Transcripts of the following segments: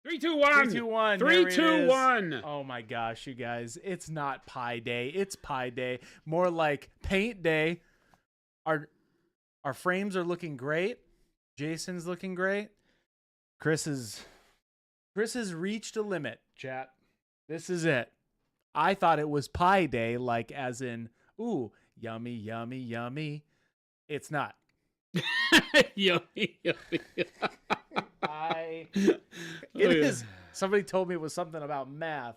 3, 2, 1. 3, 2, 1. 3, 2, 1. Oh my gosh, you guys. It's not Pie Day. It's Pie Day. More like Paint Day. Our frames are looking great. Jason's looking great. Chris has reached a limit, chat. This is it. I thought it was Pie Day, like as in, ooh, yummy, yummy, yummy. It's not. Yummy, yummy. It is. Somebody told me it was something about math.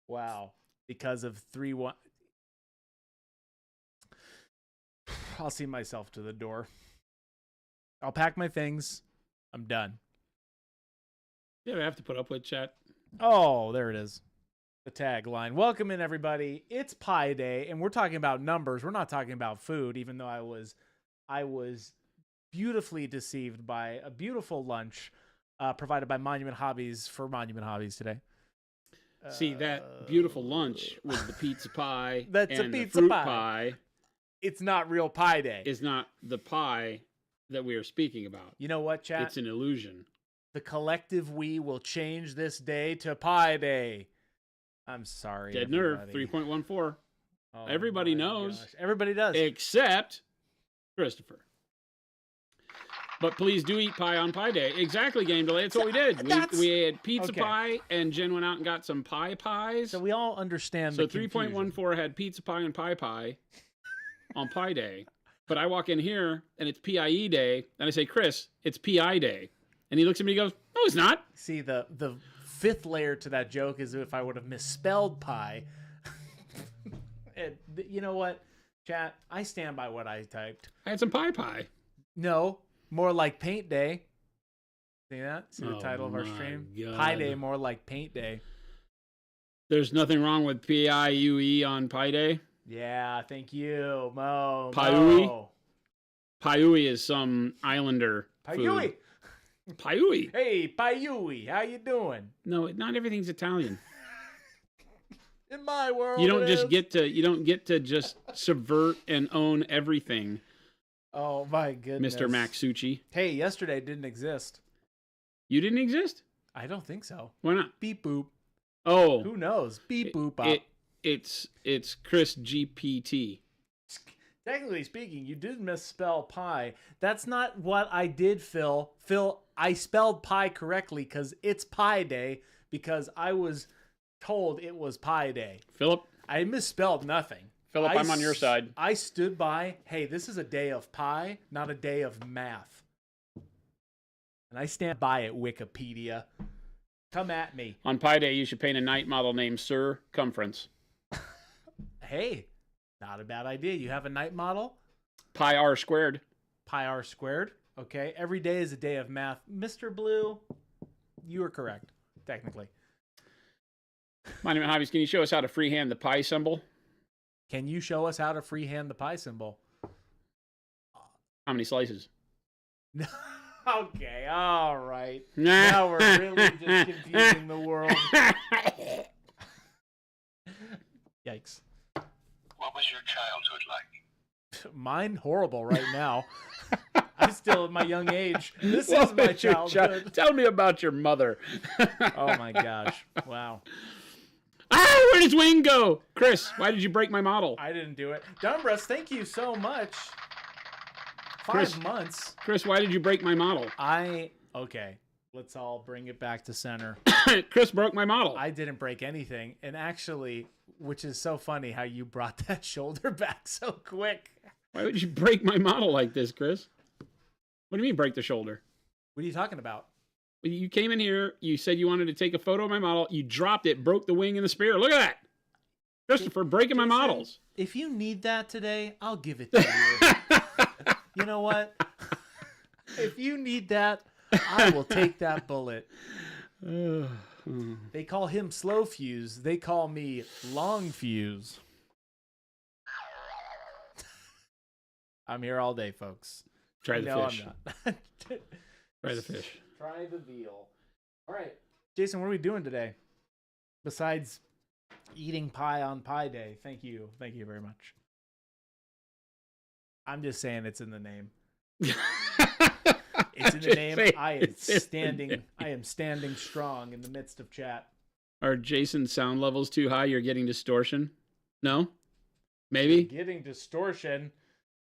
Wow. Because of 3, 1. I'll see myself to the door. I'll pack my things. I'm done. Yeah, we have to put up with chat. Oh, there it is. The tagline. Welcome in, everybody. It's Pie Day, and we're talking about numbers. We're not talking about food, even though I was beautifully deceived by a beautiful lunch provided by Monument Hobbies for Monument Hobbies today. See, that beautiful lunch was the pizza pie. That's and a pizza the fruit pie. pie. It's not real Pie Day. Is not the pie that we are speaking about. You know what, chat? It's an illusion. The collective we will change this day to Pie Day. I'm sorry. Dead nerve, 3.14. Oh, Everybody knows. Gosh. Everybody does. Except Christopher. But please do eat pie on Pie Day. Exactly, Game Delay. That's what we did. We had pizza pie, and Jen went out and got some pies. So we all understand so the 3.14 had pizza pie and pie on Pie Day. But I walk in here, and it's PIE Day, and I say, Chris, it's PI Day. And he looks at me and goes, no, it's not. See, the fifth layer to that joke is if I would have misspelled pie. And you know what, chat? I stand by what I typed. I had some pie. No, more like Paint Day. See that? See the title of our stream? God. Pie Day, more like Paint Day. There's nothing wrong with PIUE on Pie Day. Yeah, thank you, Mo. Paiui? Paiui is some islander Paiui. food. Paiui. Hey, Paiui, how you doing? No, not everything's Italian. In my world, you don't get to just subvert and own everything. Oh my goodness, Mr. Maxucci. Hey, yesterday didn't exist. You didn't exist? I don't think so. Why not? Beep boop. Oh, who knows? Beep boop up. It's Chris GPT. Technically speaking, you did misspell pie. That's not what I did, Phil. Phil, I spelled pie correctly because it's Pie Day because I was told it was Pie Day. Philip? I misspelled nothing. Philip, I'm on your side. I stood by, hey, this is a day of pie, not a day of math. And I stand by it, Wikipedia. Come at me. On Pie Day, you should paint a night model named Circumference. Hey, not a bad idea. You have a night model? Pi R squared. Pi R squared. Okay. Every day is a day of math. Mr. Blue, you are correct, technically. Monument Hobbies, can you show us how to freehand the pi symbol? Can you show us how to freehand the pi symbol? How many slices? Okay, all right. Now we're really just confusing the world. Yikes. What was your childhood like? Mine horrible right now. I'm still at my young age. This is my childhood. Tell me about your mother. Oh my gosh. Wow. Ah, where does Wayne go? Chris, why did you break my model? I didn't do it. Dumbreast, thank you so much. 5 months. Chris, why did you break my model? Okay. Let's all bring it back to center. Chris broke my model. I didn't break anything. And actually, which is so funny how you brought that shoulder back so quick. Why would you break my model like this, Chris? What do you mean break the shoulder? What are you talking about? You came in here, you said you wanted to take a photo of my model, you dropped it, broke the wing and the spear. Look at that. Christopher breaking my models. If you need that today, I'll give it to you. You know what? If you need that, I will take that bullet. They call him slow fuse. They call me long fuse. I'm here all day, folks. Try the fish. I'm not. Try the fish. Try the veal. All right. Jason, what are we doing today? Besides eating pie on Pie Day. Thank you. Thank you very much. I'm just saying it's in the name. It's in the name. Say I am it's in the standing. name. I am standing strong in the midst of chat. Are Jason's sound levels too high? You're getting distortion? No? Maybe? Getting distortion.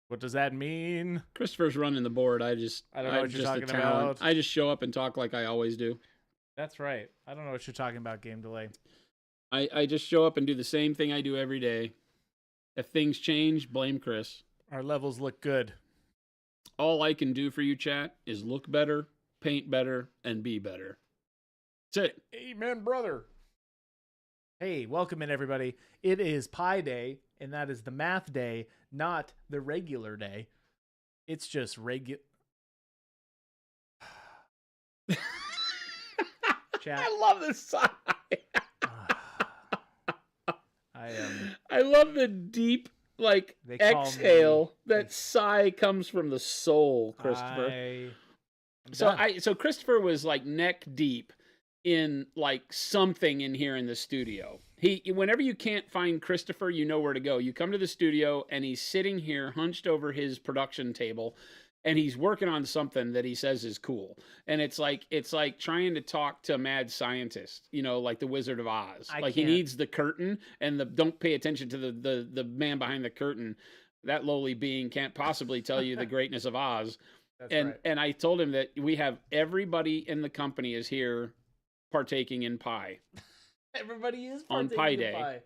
What does that mean? Christopher's running the board. I don't know I'm what you're just talking a talent. about. I just show up and talk like I always do. That's right. I don't know what you're talking about, Game Delay. I just show up and do the same thing I do every day. If things change, blame Chris. Our levels look good. All I can do for you, chat, is look better, paint better, and be better. That's it. Amen, brother. Hey, welcome in, everybody. It is Pi Day, and that is the math day, not the regular day. It's just regular. Chat. I love this sigh. I love the deep, like, They call exhale. me- That sigh comes from the soul, Christopher. I'm So done. so Christopher was like neck deep in like something in here in the studio. Whenever you can't find Christopher, you know where to go. You come to the studio and he's sitting here hunched over his production table and he's working on something that he says is cool. And it's like trying to talk to a mad scientist, like the Wizard of Oz. He needs the curtain and don't pay attention to the man behind the curtain. That lowly being can't possibly tell you the greatness of Oz. That's right. And I told him that we have everybody in the company is here partaking in pie. Everybody is on partaking Pi in Day. pie.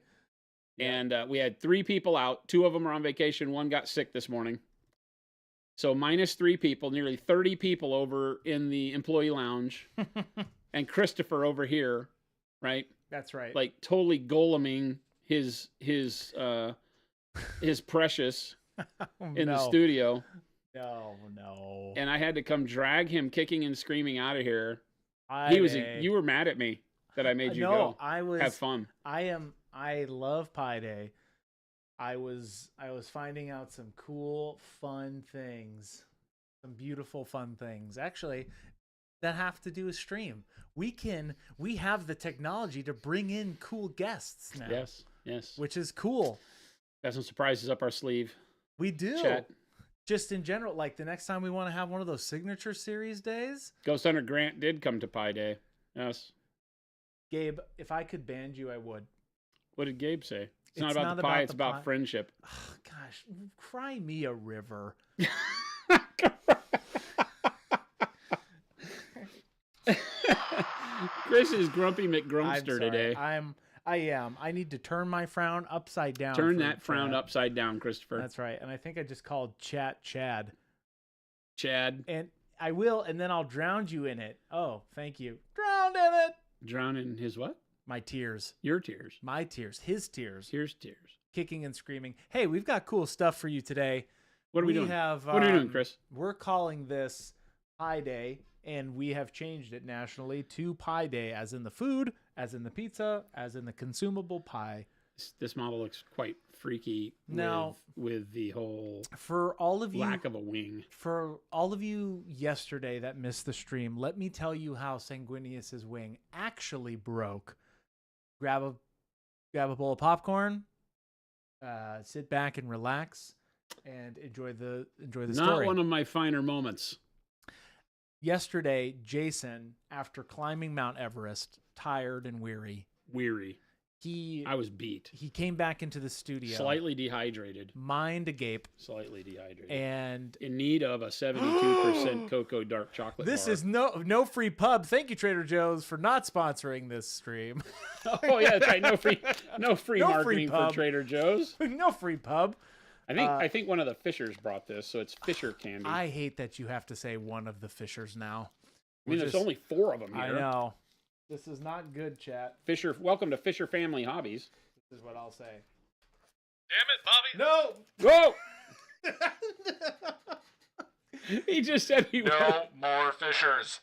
Yeah. And we had 3 people out. 2 of them are on vacation. 1 got sick this morning. So minus 3 people, nearly 30 people over in the employee lounge. And Christopher over here, right? That's right. Like totally goleming his precious in the studio. No. And I had to come drag him kicking and screaming out of here. You were mad at me that I made you go. I was have fun. I love Pi Day. I was finding out some cool, fun things, some beautiful, fun things. Actually, that have to do with stream. We have the technology to bring in cool guests now. Yes. Which is cool. Got some surprises up our sleeve. We do. Chat. Just in general, like the next time we want to have one of those signature series days. Ghost Hunter Grant did come to Pi Day. Yes. Gabe, if I could band you, I would. What did Gabe say? It's not about the pie, it's about friendship. Oh, gosh, cry me a river. Chris is Grumpy McGrumpster today. I am. I need to turn my frown upside down. Turn that frown upside down, Christopher. That's right. And I think I just called chat Chad. Chad. And I will, and then I'll drown you in it. Oh, thank you. Drowned in it. Drown in his what? My tears. Your tears. My tears. His tears. His tears. Kicking and screaming. Hey, we've got cool stuff for you today. What are we doing? What are we doing, Chris? We're calling this Pi Day, and we have changed it nationally to Pi Day, as in the food, as in the pizza, as in the consumable pie. This model looks quite freaky now, with the whole for all of you, lack of a wing. For all of you yesterday that missed the stream, let me tell you how Sanguinius's wing actually broke. Grab a bowl of popcorn, sit back and relax, and enjoy the story. Not one of my finer moments. Yesterday, Jason, after climbing Mount Everest, tired and weary. I was beat. He came back into the studio. Slightly dehydrated. Mind agape. Slightly dehydrated. And in need of a 72% cocoa dark chocolate This bar. is no free pub. Thank you, Trader Joe's, for not sponsoring this stream. Oh, yeah, that's right. No free marketing pub. for Trader Joe's. No free pub. I think one of the Fishers brought this, so it's Fisher candy. I hate that you have to say one of the Fishers now. I mean, there's only 4 of them here. I know. This is not good, chat. Fisher, welcome to Fisher Family Hobbies. This is what I'll say. Damn it, Bobby. No! He just said he No more Fishers.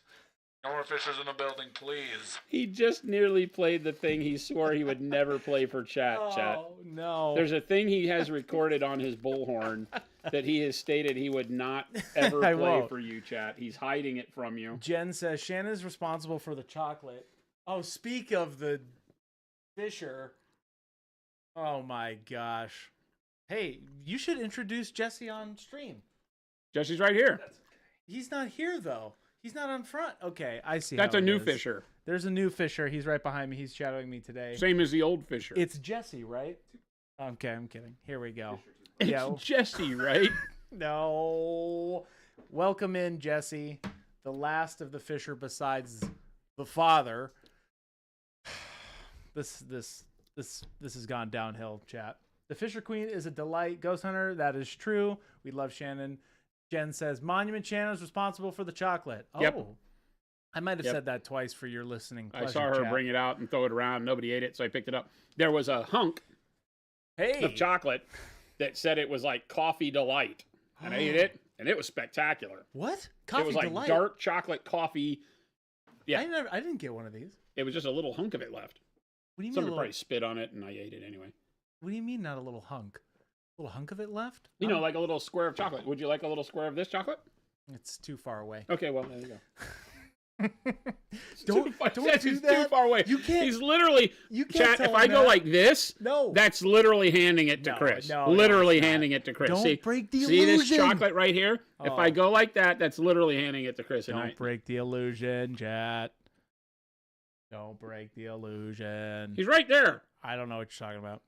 No more Fishers in the building, please. He just nearly played the thing he swore he would never play for chat. Oh, no. There's a thing he has recorded on his bullhorn that he has stated he would not ever play for you, chat. He's hiding it from you. Jen says, Shanna's responsible for the chocolate. Oh, speak of the Fisher. Oh, my gosh. Hey, you should introduce Jesse on stream. Jesse's right here. He's not here, though. He's not on front. Okay, I see. That's how a it new is. fisher. There's a new fisher. He's right behind me. He's shadowing me today. Same as the old fisher. It's Jesse, right? Okay, I'm kidding. Here we go. It's Yeah. Jesse, right? No. Welcome in, Jesse, the last of the fisher besides the father. This has gone downhill, chat. The Fisher Queen is a delight. Ghost Hunter, that is true. We love Shannon. Jen says, Monument Shannon is responsible for the chocolate. Yep. Oh. I might have Yep. said that twice for your listening pleasure, I saw her chat. bring it out and throw it around. Nobody ate it, so I picked it up. There was a hunk Hey. of chocolate that said it was like coffee delight. And I ate it, and it was spectacular. What? Coffee it was like delight? dark chocolate coffee. Yeah. I didn't get one of these. It was just a little hunk of it left. What do you mean? Somebody probably spit on it, and I ate it anyway. What do you mean not a little hunk? A little hunk of it left? You know, like a little square of chocolate. Would you like a little square of this chocolate? It's too far away. Okay, well, there you go. Don't do It's that. too far away. You can't. He's literally. You can't Chat, tell if I him go that. like this, No. that's literally handing it to No, Chris. no, literally it's not. handing it to Chris. Don't see, break the see this illusion. chocolate right here? If Oh. I go like that, that's literally handing it to Chris. And Don't break the illusion, chat. Don't break the illusion. he's right there. I don't know what you're talking about.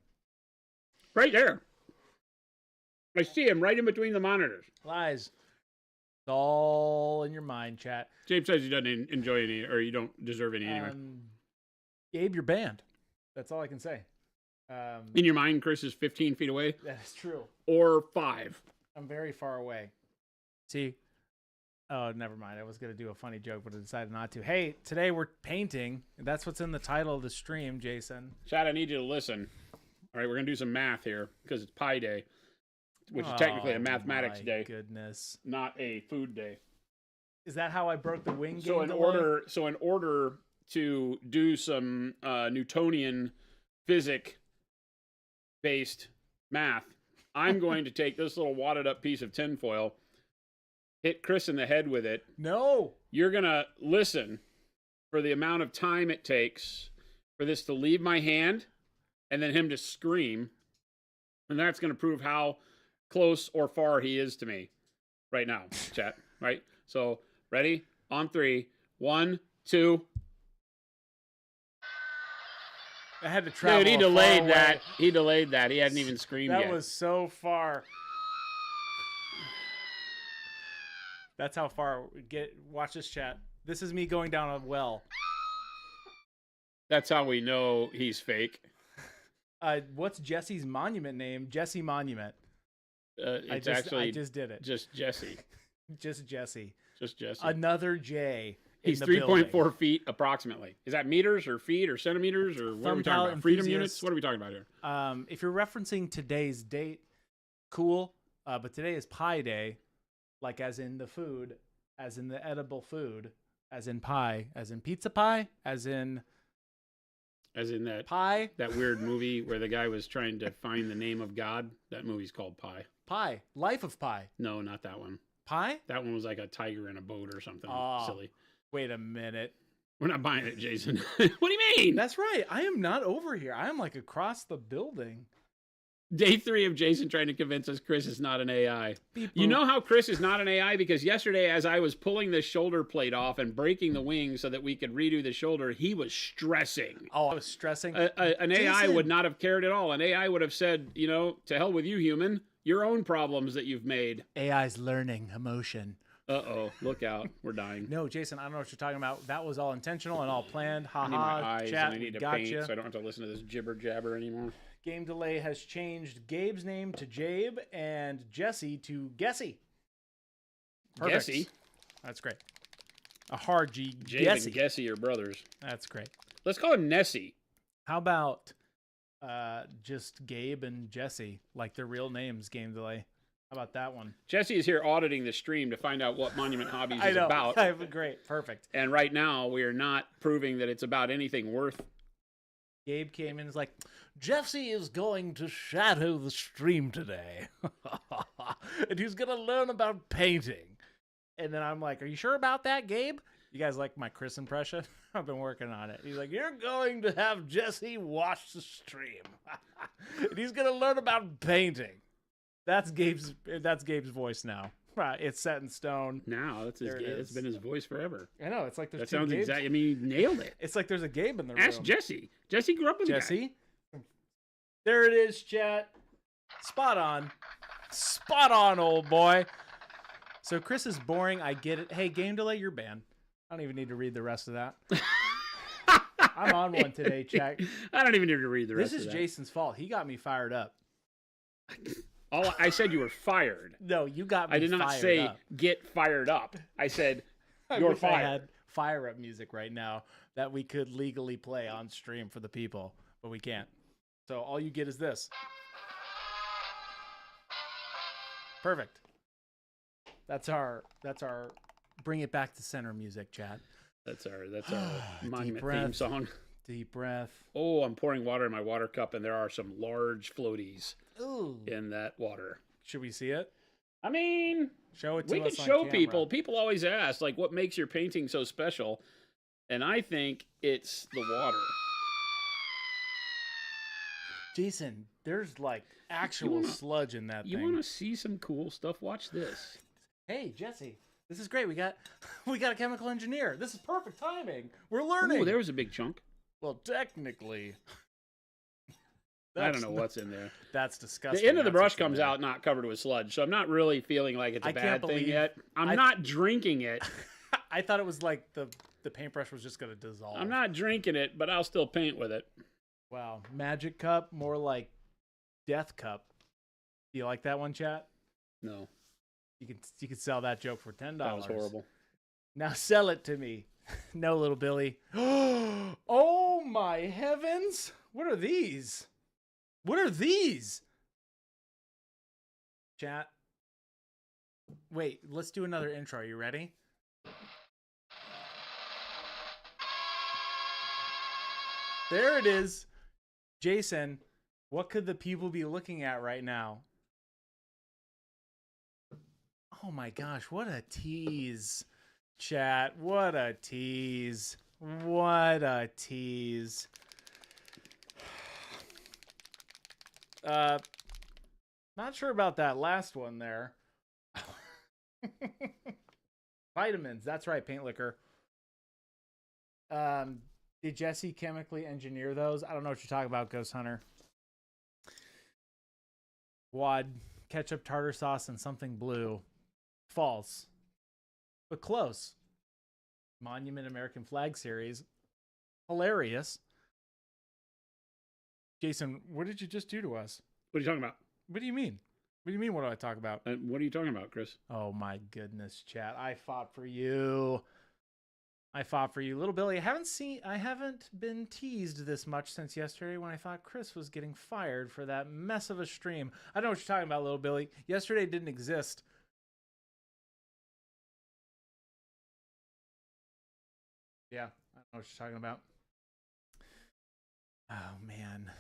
Right there. I see him right in between the monitors. Lies. It's all in your mind, chat. James says he doesn't enjoy any, or you don't deserve any anyway. Gabe, you're banned. That's all I can say. In your mind, Chris is 15 feet away, That is true. or 5. I'm very far away. See? Oh, never mind. I was going to do a funny joke, but I decided not to. Hey, today we're painting. That's what's in the title of the stream, Jason. Chad, I need you to listen. All right, we're going to do some math here, because it's Pi Day, which is technically a mathematics my day, Goodness. not a food day. Is that how I broke the wing So game in delay? order to do some Newtonian physics based math, I'm going to take this little wadded up piece of tinfoil, hit Chris in the head with it. No. You're gonna listen for the amount of time it takes for this to leave my hand and then him to scream, and that's gonna prove how close or far he is to me right now, chat. Right? So ready? On 3. 1, 2. I had to travel. Dude, he a far delayed way. that. He delayed that. He hadn't even screamed That yet. was so far. That's how far. Watch this, chat. This is me going down a well. That's how we know he's fake. What's Jesse's monument name? Jesse Monument. It's I actually just did it. just Jesse. Just Jesse. Just Jesse. Another J. He's 3.4 feet approximately. Is that meters or feet or centimeters or what are we talking Thumbtack about? Freedom enthusiast. units? What are we talking about here? If you're referencing today's date, cool. But today is Pie Day, like as in the food, as in the edible food, as in pie, as in pizza pie, as in that pie. that weird movie where the guy was trying to find the name of God. That movie's called Pi. Pie. Life of Pie. No, not that one. Pie? That one was like a tiger in a boat or something silly. Wait a minute. We're not buying it, Jason. What do you mean? That's right. I am not over here. I am like across the building. Day 3 of Jason trying to convince us Chris is not an AI. Beep, You boop. know how Chris is not an AI? Because yesterday, as I was pulling the shoulder plate off and breaking the wing so that we could redo the shoulder, he was stressing. Oh, I was stressing. An AI Jason. would not have cared at all. An AI would have said, to hell with you, human. Your own problems that you've made. AI's learning emotion. Uh-oh, look out. We're dying. No, Jason, I don't know what you're talking about. That was all intentional and all planned. Ha I need my ha. eyes Chat, and I need to gotcha. paint so I don't have to listen to this jibber jabber anymore. Game delay has changed Gabe's name to Jabe and Jesse to Gessie. Perfect. Gessie? That's great. A hard G. Jabe Gessie. and Gessie are brothers. That's great. Let's call him Nessie. How about just Gabe and Jesse, like their real names, game delay? How about that one? Jesse is here auditing the stream to find out what Monument Hobbies I is know. about. Great. Perfect. And right now, we are not proving that it's about anything worth. Gabe came in and was like, Jesse is going to shadow the stream today. And he's going to learn about painting. And then I'm like, are you sure about that, Gabe? You guys like my Chris impression? I've been working on it. He's like, you're going to have Jesse watch the stream. And he's going to learn about painting. That's Gabe's voice now. It's set in stone. Now that's his. There it It's is. been his voice forever. I know. It's like there's That two sounds Gabes. exactly. I mean, you nailed it. It's like there's a Gabe in the Ask room. Jesse. Jesse grew up with the guy. Jesse. There it is, chat. Spot on. Spot on, old boy. So Chris is boring. I get it. Hey, game delay, you're banned. I don't even need to read the rest of that. I'm on one today, chat. I don't even need to read the rest This is of that. Jason's fault. He got me fired up. I said you were fired. No, you got me I did not fired say up. get fired up. I said I you're wish I fired. had fire up music right now that we could legally play on stream for the people, but we can't. So all you get is this. Perfect. That's our bring it back to center music, chat. That's our monument theme breath. song. Deep breath. Oh, I'm pouring water in my water cup, and there are some large floaties Ooh. in that water. Should we see it? I mean, Show it to we us can on show camera. people. People always ask, like, what makes your painting so special? And I think it's the water. Jason, there's like actual sludge in that You thing. want to see some cool stuff? Watch this. Hey, Jesse, this is great. We got a chemical engineer. This is perfect timing. We're learning. Oh, there was a big chunk. Well, technically, I don't know what's in there. That's disgusting. The end of the That's brush what's in comes there. out not covered with sludge, so I'm not really feeling like it's a I bad can't thing believe- yet. I'm not drinking it. I thought it was like the paintbrush was just gonna dissolve. I'm not drinking it, but I'll still paint with it. Wow, magic cup, more like death cup. Do you like that one, chat? No, You can sell that joke for $10. that was horrible. Now sell it to me. No, little Billy. Oh my heavens! What are these? What are these? Chat. Wait, let's do another intro. Are you ready? There it is. Jason, what could the people be looking at right now? Oh my gosh, what a tease. Chat, what a tease. What a tease. Not sure about that last one there. Vitamins, that's right, paint liquor. Did Jesse chemically engineer those? I don't know what you're talking about, Ghost Hunter. Wad, ketchup, tartar sauce, and something blue. False. But close. Monument American Flag Series. Hilarious. Jason, what did you just do to us? What are you talking about? What do you mean? What do you mean, what do I talk about? What are you talking about, Chris? Oh my goodness, chat. I fought for you. I fought for you. Little Billy, I haven't been teased this much since yesterday when I thought Chris was getting fired for that mess of a stream. I don't know what you're talking about, Little Billy. Yesterday didn't exist. Yeah, I don't know what you're talking about. Oh man.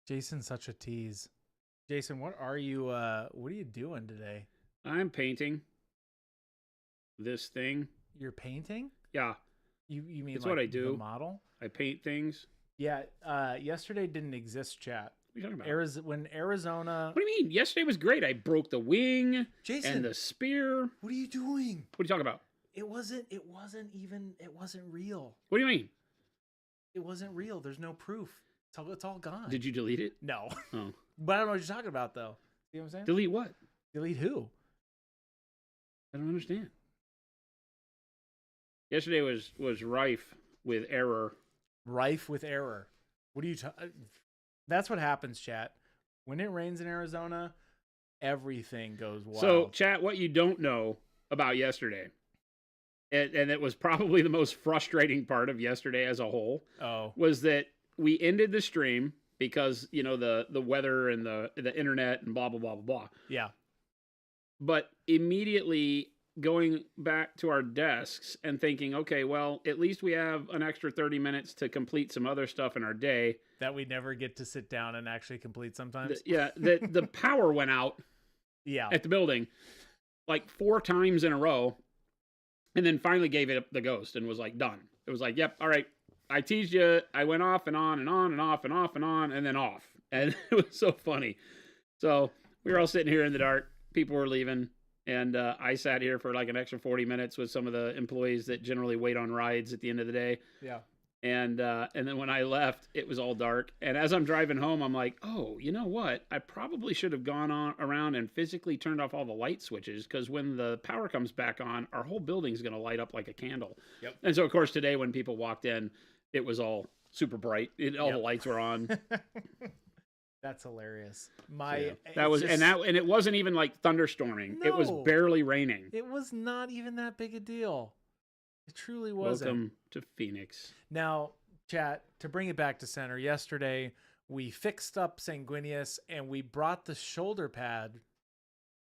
Jason's such a tease. Jason, what are you doing today? I'm painting this thing. You're painting? Yeah, You mean It's like what I do. the model? I paint things. Yeah, yesterday didn't exist, chat. What are you talking about? When Arizona... What do you mean? Yesterday was great. I broke the wing Jason, and the spear. what are you doing? What are you talking about? It wasn't real. What do you mean? It wasn't real. There's no proof. It's all gone. Did you delete it? No. Oh, But I don't know what you're talking about, though. See what I'm saying? delete what? Delete who? I don't understand. Yesterday was rife with error. Rife with error. What are you That's what happens, chat. When it rains in Arizona, everything goes wild. So, chat, what you don't know about yesterday, and it was probably the most frustrating part of yesterday as a whole, was that we ended the stream because, you know, the weather and the internet and blah, blah, blah, blah, blah. Yeah. But immediately going back to our desks and thinking, okay, well, at least we have an extra 30 minutes to complete some other stuff in our day. That we never get to sit down and actually complete sometimes. The power went out Yeah. at the building like 4 times in a row, and then finally gave it up the ghost and was like, done. It was like, yep, all right, I teased you. I went off and on and on and off and off and on and then off. And it was so funny. So we were all sitting here in the dark. People were leaving. And I sat here for like an extra 40 minutes with some of the employees that generally wait on rides at the end of the day. Yeah. And then when I left, it was all dark. And as I'm driving home, I'm like, oh, you know what? I probably should have gone around and physically turned off all the light switches, because when the power comes back on, our whole building's going to light up like a candle. Yep. And so, of course, today when people walked in, it was all super bright. All the lights were on. That's hilarious. And it wasn't even like thunderstorming. It was No. barely raining. It was not even that big a deal. It truly wasn't. Welcome to Phoenix. Now, chat, to bring it back to center, yesterday we fixed up Sanguinius and we brought the shoulder pad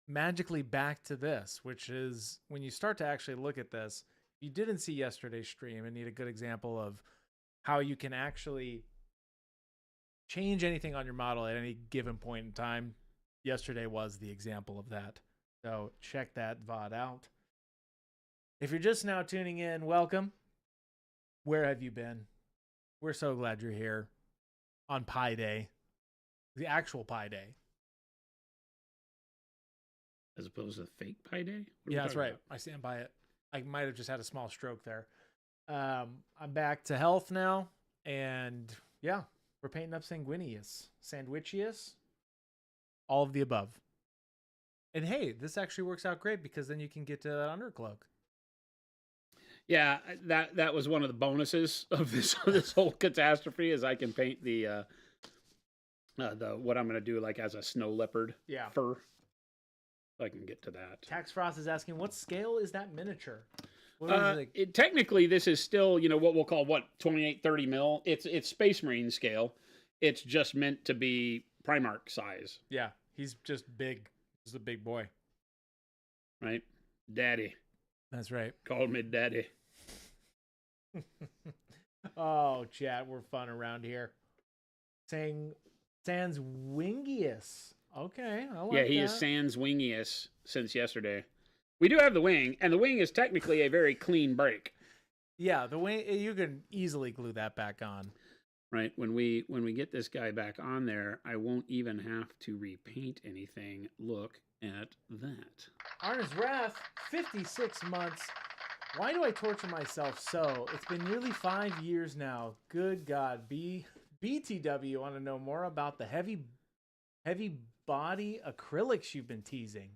magically back to this, which is, when you start to actually look at this, if you didn't see yesterday's stream and need a good example of how you can actually change anything on your model at any given point in time, yesterday was the example of that. So check that VOD out. If you're just now tuning in, welcome. Where have you been? We're so glad you're here on Pi Day, the actual Pi Day. As opposed to fake Pi Day? Yeah, that's right. I stand by it. I might have just had a small stroke there. I'm back to health now, and yeah, we're painting up Sandwichius, all of the above. And hey, this actually works out great because then you can get to that undercloak. Yeah, that was one of the bonuses of this whole catastrophe, is I can paint the what I'm going to do like as a snow leopard fur. So I can get to that. Tax Frost is asking, what scale is that miniature? What is Technically, this is still, what we'll call 28-30 mil. It's Space Marine scale. It's just meant to be Primarch size. Yeah, he's just big. He's a big boy. Right? Daddy. That's right. Called me daddy. Oh, chat, we're fun around here. Saying Sanguinius. Okay, I like that. Yeah, he is Sanguinius since yesterday. We do have the wing, and the wing is technically a very clean break. Yeah, the wing, you can easily glue that back on. Right, when we get this guy back on there, I won't even have to repaint anything. Look at that. Arna's Wrath, 56 months. Why do I torture myself so? It's been nearly 5 years now. Good God. BTW want to know more about the heavy body acrylics you've been teasing.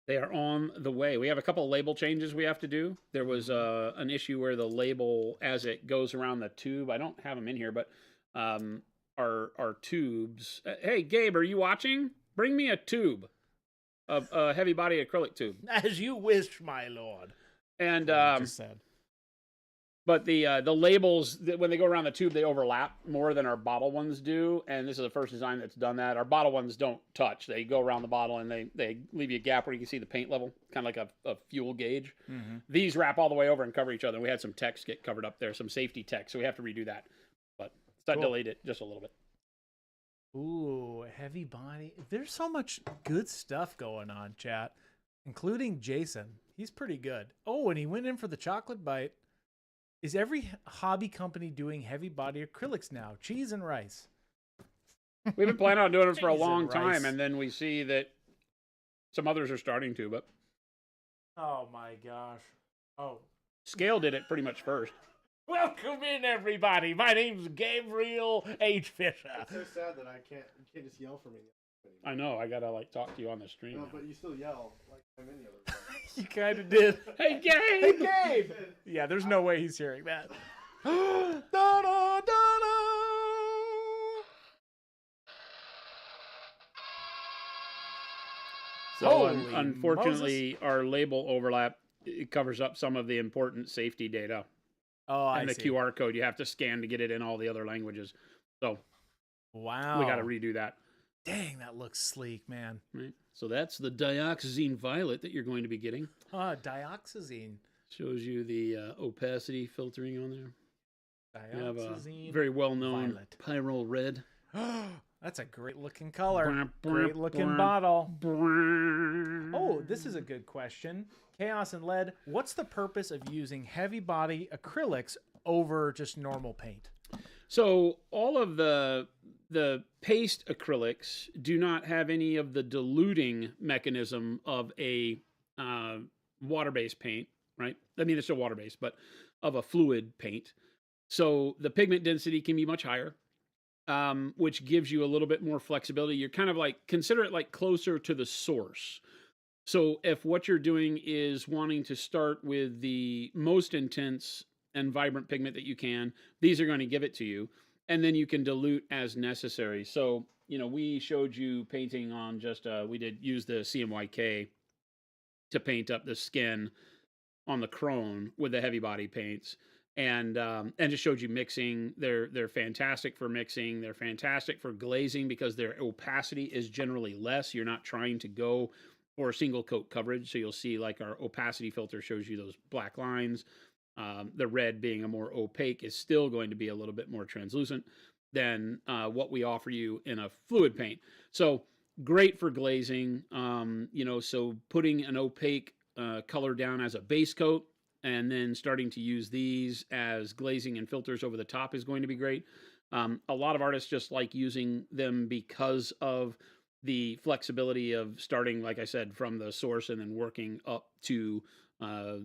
They are on the way. We have a couple of label changes we have to do. There was an issue where the label, as it goes around the tube, I don't have them in here, but our tubes. Hey, Gabe, are you watching? Bring me a tube, a heavy body acrylic tube. As you wish, my lord. And just said. But the labels, when they go around the tube, they overlap more than our bottle ones do. And this is the first design that's done that. Our bottle ones don't touch. They go around the bottle and they leave you a gap where you can see the paint level, kind of like a fuel gauge. Mm-hmm. These wrap all the way over and cover each other. And we had some text get covered up there, some safety text. So we have to redo that. But that delayed it just a little bit. Ooh, heavy body. There's so much good stuff going on, chat, including Jason. He's pretty good. Oh, and he went in for the chocolate bite. Is every hobby company doing heavy body acrylics now? Cheese and rice. We've been planning on doing it for a long time, and then we see that some others are starting to, but... Oh, my gosh. Oh. Scale did it pretty much first. Welcome in, everybody. My name's Gabriel H. Fisher. It's so sad that you can't just yell for me. I know, I gotta talk to you on the stream. No, but you still yell like I'm any other way. You kind of did. Hey, Gabe! Hey, Gabe! Yeah, there's no way he's hearing that. Da, da, da, da. So, unfortunately, our label overlap, it covers up some of the important safety data. Oh, and the QR code you have to scan to get it in all the other languages. So, wow, we got to redo that. Dang, that looks sleek, man. Right. So that's the dioxazine violet that you're going to be getting. Dioxazine. Shows you the opacity filtering on there. Dioxazine. You have a very well-known Pyrrole Red. That's a great-looking color. Great-looking bottle. Oh, this is a good question. Chaos and Lead, what's the purpose of using heavy body acrylics over just normal paint? So all of the the paste acrylics do not have any of the diluting mechanism of a uh, water-based paint, right? I mean, it's still water-based, but of a fluid paint. So the pigment density can be much higher, which gives you a little bit more flexibility. You're kind of like, consider it like closer to the source. So if what you're doing is wanting to start with the most intense and vibrant pigment that you can, these are going to give it to you. And then you can dilute as necessary. So, we showed you painting on just, we did use the CMYK to paint up the skin on the Crone with the heavy body paints, and just showed you mixing. They're fantastic for mixing. They're fantastic for glazing because their opacity is generally less. You're not trying to go for a single coat coverage, so you'll see like our opacity filter shows you those black lines. The red being a more opaque is still going to be a little bit more translucent than what we offer you in a fluid paint. So great for glazing. So putting an opaque color down as a base coat and then starting to use these as glazing and filters over the top is going to be great. A lot of artists just like using them because of the flexibility of starting, like I said, from the source and then working up to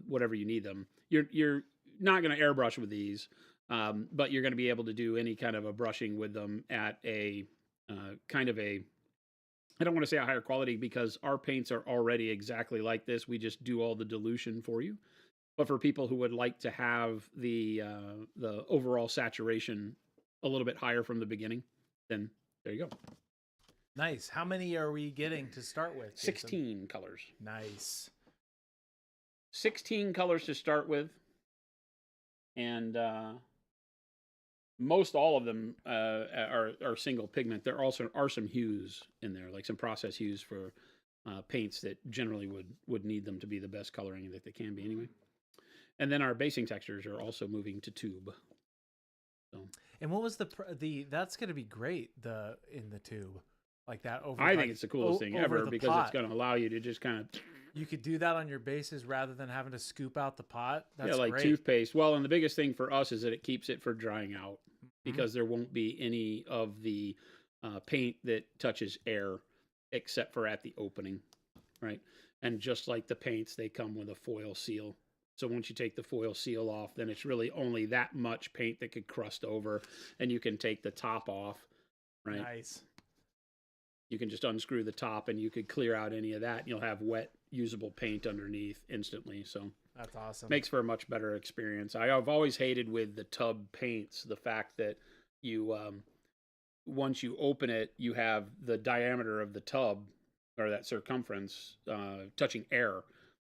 whatever you need them. You're not going to airbrush with these, but you're going to be able to do any kind of a brushing with them at a kind of a, I don't want to say a higher quality because our paints are already exactly like this. We just do all the dilution for you. But for people who would like to have the overall saturation a little bit higher from the beginning, then there you go. Nice. How many are we getting to start with, Jason? 16 colors. Nice. 16 colors to start with. And most all of them are single pigment. There also are some hues in there, like some process hues for paints that generally would need them to be the best coloring that they can be anyway. And then our basing textures are also moving to tube. So. And what was the that's going to be great in the tube like that over. I think it's the coolest thing ever because pot. It's going to allow you to just kind of. You could do that on your bases rather than having to scoop out the pot. That's like great. Toothpaste. Well, and the biggest thing for us is that it keeps it for drying out because there won't be any of the paint that touches air except for at the opening, right? And just like the paints, they come with a foil seal. So once you take the foil seal off, then it's really only that much paint that could crust over, and you can take the top off, right? Nice. You can just unscrew the top, and you could clear out any of that, and you'll have wet, usable paint underneath instantly. So that's awesome. Makes for a much better experience. I've always hated with the tub paints the fact that you, once you open it, you have the diameter of the tub or that circumference touching air,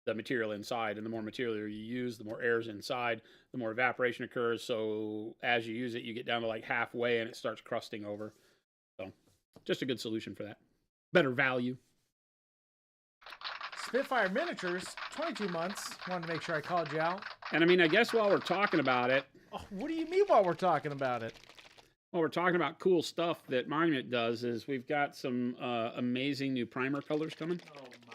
the material inside, and the more material you use, the more air is inside, the more evaporation occurs. So as you use it, you get down to like halfway and it starts crusting over. So just a good solution for that. Better value. Spitfire Miniatures, 22 months. Wanted to make sure I called you out. And I mean, I guess while we're talking about it. Oh, what do you mean while we're talking about it? Well, we're talking about cool stuff that Monument does is we've got some amazing new primer colors coming. Oh, my.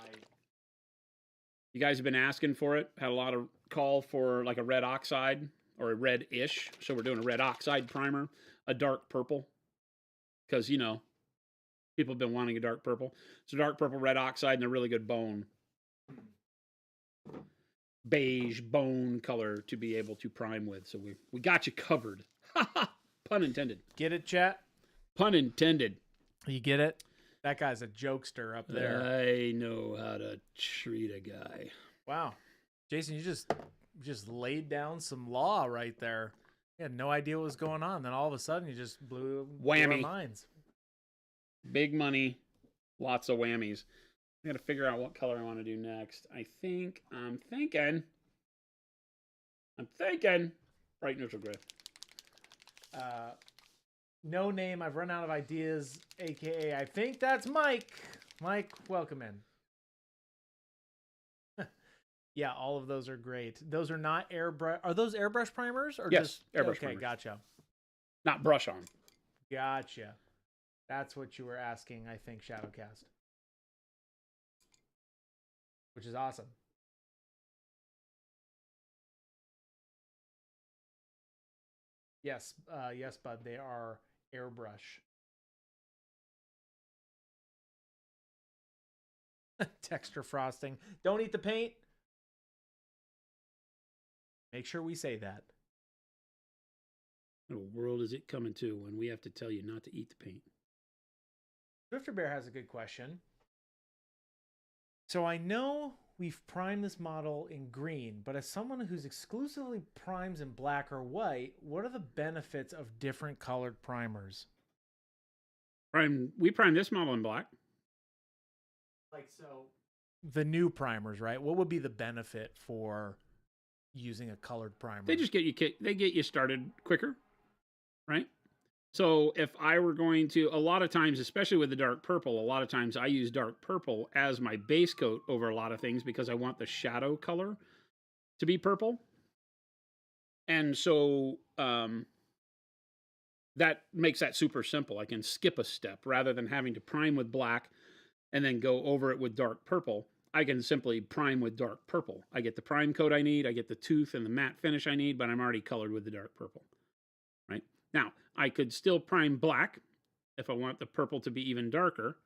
You guys have been asking for it. Had a lot of call for like a red oxide or a red-ish. So we're doing a red oxide primer, a dark purple. Because, people have been wanting a dark purple. So dark purple, red oxide, and a really good bone. Beige bone color to be able to prime with. So we got you covered. Pun intended. Get it, chat? Pun intended. You get it? That guy's a jokester up there. I know how to treat a guy. Wow. Jason, you just laid down some law right there. You had no idea what was going on. Then all of a sudden you just blew our minds. Big money. Lots of whammies. I got to figure out what color I want to do next. I'm thinking bright neutral gray. No name. I've run out of ideas. AKA, I think that's Mike. Mike, welcome in. Yeah, all of those are great. Those are not airbrush. Are those airbrush primers or yes, just airbrush primers? primers. Gotcha. Not brush on. Gotcha. That's what you were asking, I think, Shadowcast. Which is awesome. Yes, yes, bud. They are airbrush. Texture frosting. Don't eat the paint. Make sure we say that. What world is it coming to when we have to tell you not to eat the paint? Drifter Bear has a good question. So I know we've primed this model in green, but as someone who's exclusively primes in black or white, what are the benefits of different colored primers? We primed this model in black. Like, so the new primers, right? What would be the benefit for using a colored primer? They just get you started quicker, right? So if I were going to, a lot of times, especially with the dark purple, a lot of times I use dark purple as my base coat over a lot of things because I want the shadow color to be purple. And so that makes that super simple. I can skip a step rather than having to prime with black and then go over it with dark purple. I can simply prime with dark purple. I get the prime coat I need, I get the tooth and the matte finish I need, but I'm already colored with the dark purple, right? Now, I could still prime black if I want the purple to be even darker,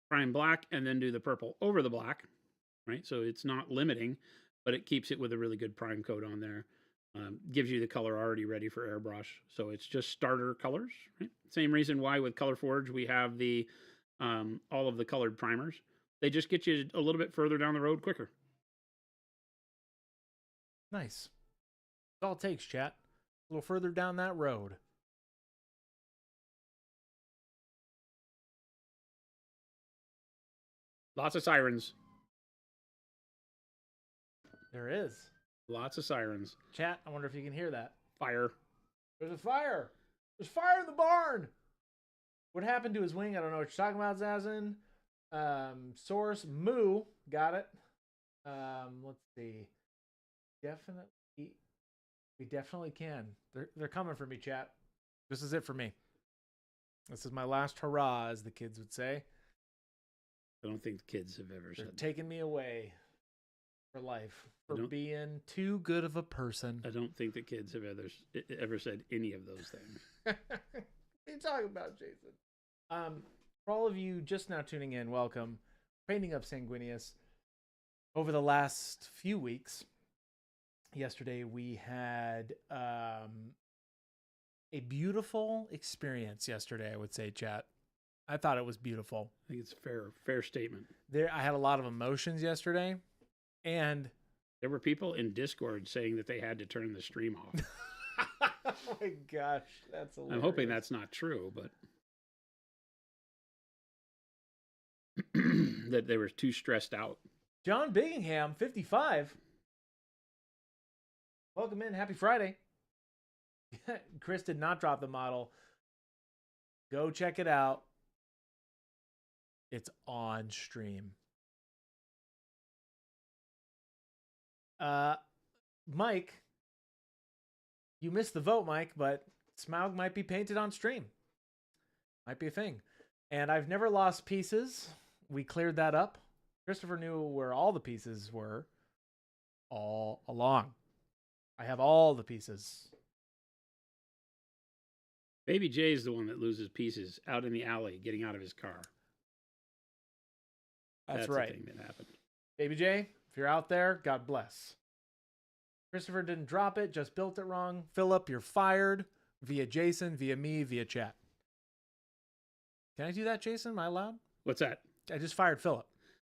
prime black and then do the purple over the black, right? So it's not limiting, but it keeps it with a really good prime coat on there. Gives you the color already ready for airbrush. So it's just starter colors, right? Same reason why with Color Forge we have the all of the colored primers. They just get you a little bit further down the road quicker. Nice. That's all it takes, chat. A little further down that road. Lots of sirens. There is. Lots of sirens. Chat, I wonder if you can hear that. Fire. There's a fire. There's fire in the barn. What happened to his wing? I don't know what you're talking about, Zazin. Source, Moo. Got it. Let's see. Definitely. We definitely can. They're coming for me, chat. This is it for me. This is my last hurrah, as the kids would say. I don't think the kids have ever They're said taking me away for life for being too good of a person. I don't think the kids have ever said any of those things. What are you talking about, Jason? For all of you just now tuning in, welcome. Painting Up Sanguinius. Over the last few weeks, yesterday we had a beautiful experience yesterday, I would say, chat. I thought it was beautiful. I think it's a fair statement. I had a lot of emotions yesterday, and there were people in Discord saying that they had to turn the stream off. oh my gosh, that's hilarious. I'm hoping that's not true, but that they were too stressed out. John Biggingham, 55. Welcome in. Happy Friday. Chris did not drop the model. Go check it out. It's on stream. Mike, you missed the vote, Mike, but Smaug might be painted on stream. Might be a thing. And I've never lost pieces. We cleared that up. Christopher knew where all the pieces were all along. I have all the pieces. Baby J is the one that loses pieces out in the alley getting out of his car. That's right. The thing that happened. Baby J, if you're out there, God bless. Christopher didn't drop it, just built it wrong. Philip, you're fired via Jason, via me, via chat. Can I do that, Jason? Am I allowed? What's that? I just fired Philip.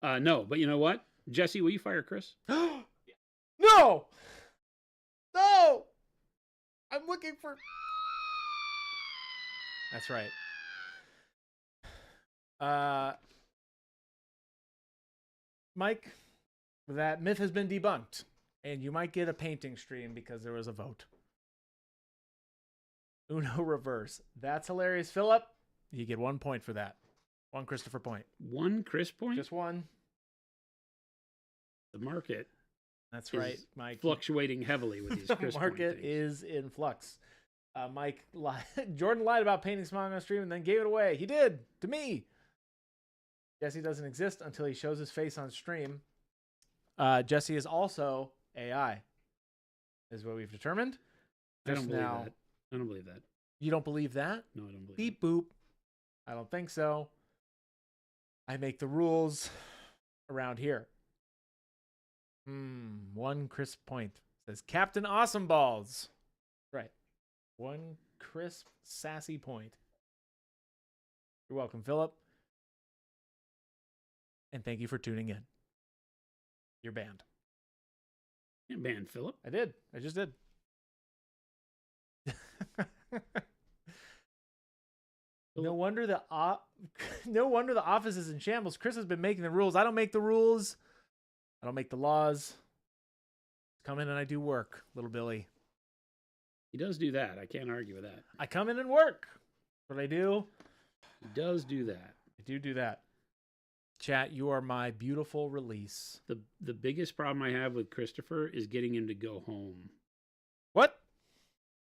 No, but you know what? Jesse, will you fire Chris? No! No! I'm looking for... That's right. Mike, that myth has been debunked, and you might get a painting stream because there was a vote. Uno reverse. That's hilarious, Philip. You get 1 point for that. 1 Christopher point. 1 Chris point? Just 1. The market. That's right, Mike. Fluctuating heavily with these Chris The market is in flux. Mike, Jordan lied about painting Smog on stream and then gave it away. He did to me. Jesse doesn't exist until he shows his face on stream. Jesse is also AI, is what we've determined. I don't believe that. I don't believe that. You don't believe that? No, I don't believe Beep boop. I don't think so. I make the rules. around here. One crisp point. Says Captain Awesome Balls. Right. One crisp, sassy point. You're welcome, Philip. And thank you for tuning in. You're banned. You banned Philip. I did. I just did. No wonder the office is in shambles. Chris has been making the rules. I don't make the rules. I don't make the laws. Come in and I do work, little Billy. He does do that. I can't argue with that. I come in and work. That's what I do. He does do that. I do that. Chat, you are my beautiful release. The biggest problem I have with Christopher is getting him to go home. What?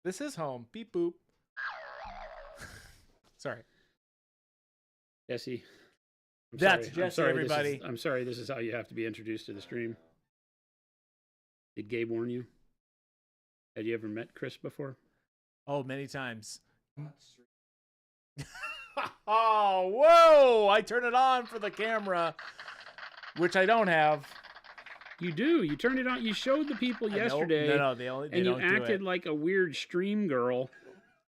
This is home. Beep boop. Sorry. Jesse. That's Jesse, everybody. I'm sorry, this is how you have to be introduced to the stream. Did Gabe warn you? Had you ever met Chris before? Oh, many times. Oh, whoa! I turn it on for the camera, which I don't have. You do. You turned it on. You showed the people yesterday. No, they and don't you acted like a weird stream girl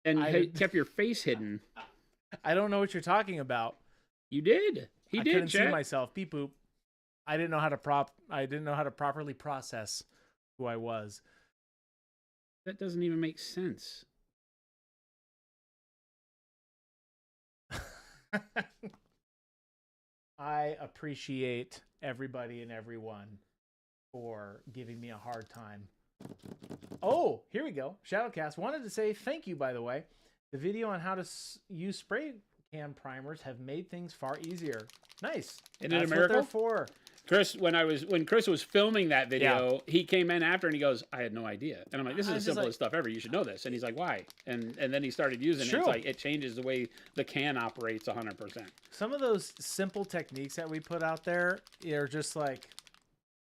and kept your face hidden. I don't know what you're talking about. You did. I couldn't see myself. Beep boop. I didn't know how to properly process who I was. That doesn't even make sense. I appreciate everybody and everyone for giving me a hard time. Oh, here we go. Shadowcast wanted to say thank you, by the way. The video on how to use spray can primers have made things far easier. Nice. Isn't it a That's miracle? what they're for. Chris, when Chris was filming that video, he came in after and he goes, "I had no idea." And I'm like, "This is the simplest stuff ever. You should know this." And he's like, "Why?" And then he started using it. It's like it changes the way the can operates 100%. Some of those simple techniques that we put out there are just like,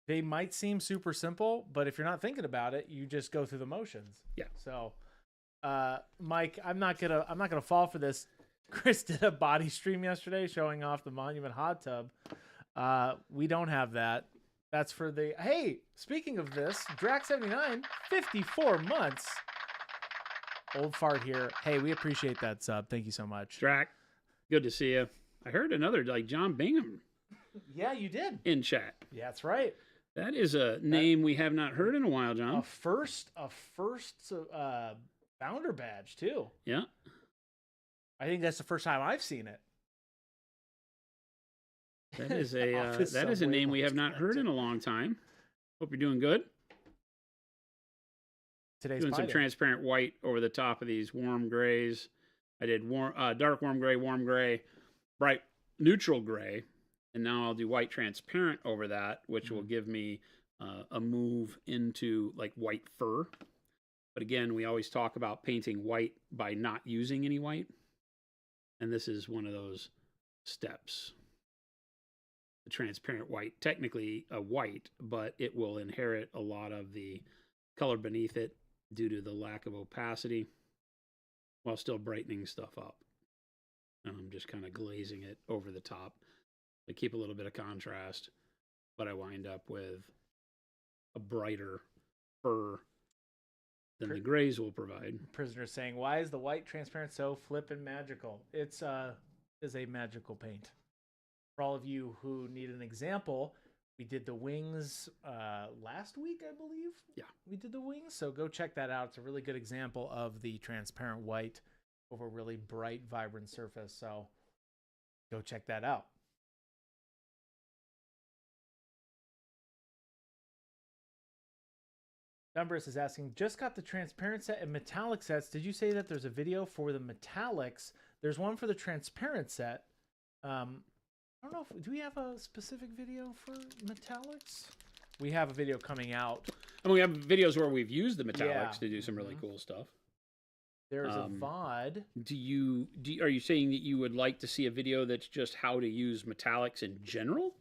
they might seem super simple, but if you're not thinking about it, you just go through the motions. Yeah. So, Mike, I'm not gonna fall for this. Chris did a body stream yesterday showing off the Monument hot tub. We don't have that. That's for the... Hey, speaking of this, Drac79, 54 months. Old fart here. Hey, we appreciate that sub. Thank you so much. Drac, good to see you. I heard another, like John Bingham. Yeah, you did. In chat. Yeah, that's right. That is a name we have not heard in a while, John. A first founder badge, too. Yeah. I think that's the first time I've seen it. That is a name we have not heard in a long time. Hope you're doing good. Today's doing some transparent white over the top of these warm grays. I did dark warm gray, bright neutral gray, and now I'll do white transparent over that, which will give me a move into like white fur. But again, we always talk about painting white by not using any white, and this is one of those steps. The transparent white, technically a white, but it will inherit a lot of the color beneath it due to the lack of opacity while still brightening stuff up. And I'm just kind of glazing it over the top to keep a little bit of contrast, but I wind up with a brighter fur than the grays will provide. Prisoner saying, why is the white transparent so flippin' magical? It's is a magical paint. For all of you who need an example, we did the wings last week, I believe. Yeah. We did the wings, so go check that out. It's a really good example of the transparent white over a really bright, vibrant surface. So go check that out. Dunbris is asking, just got the transparent set and metallic sets. Did you say that there's a video for the metallics? There's one for the transparent set. I don't know do we have a specific video for metallics? We have a video coming out. And we have videos where we've used the metallics to do some really cool stuff. There's a VOD. Are you saying that you would like to see a video that's just how to use metallics in general?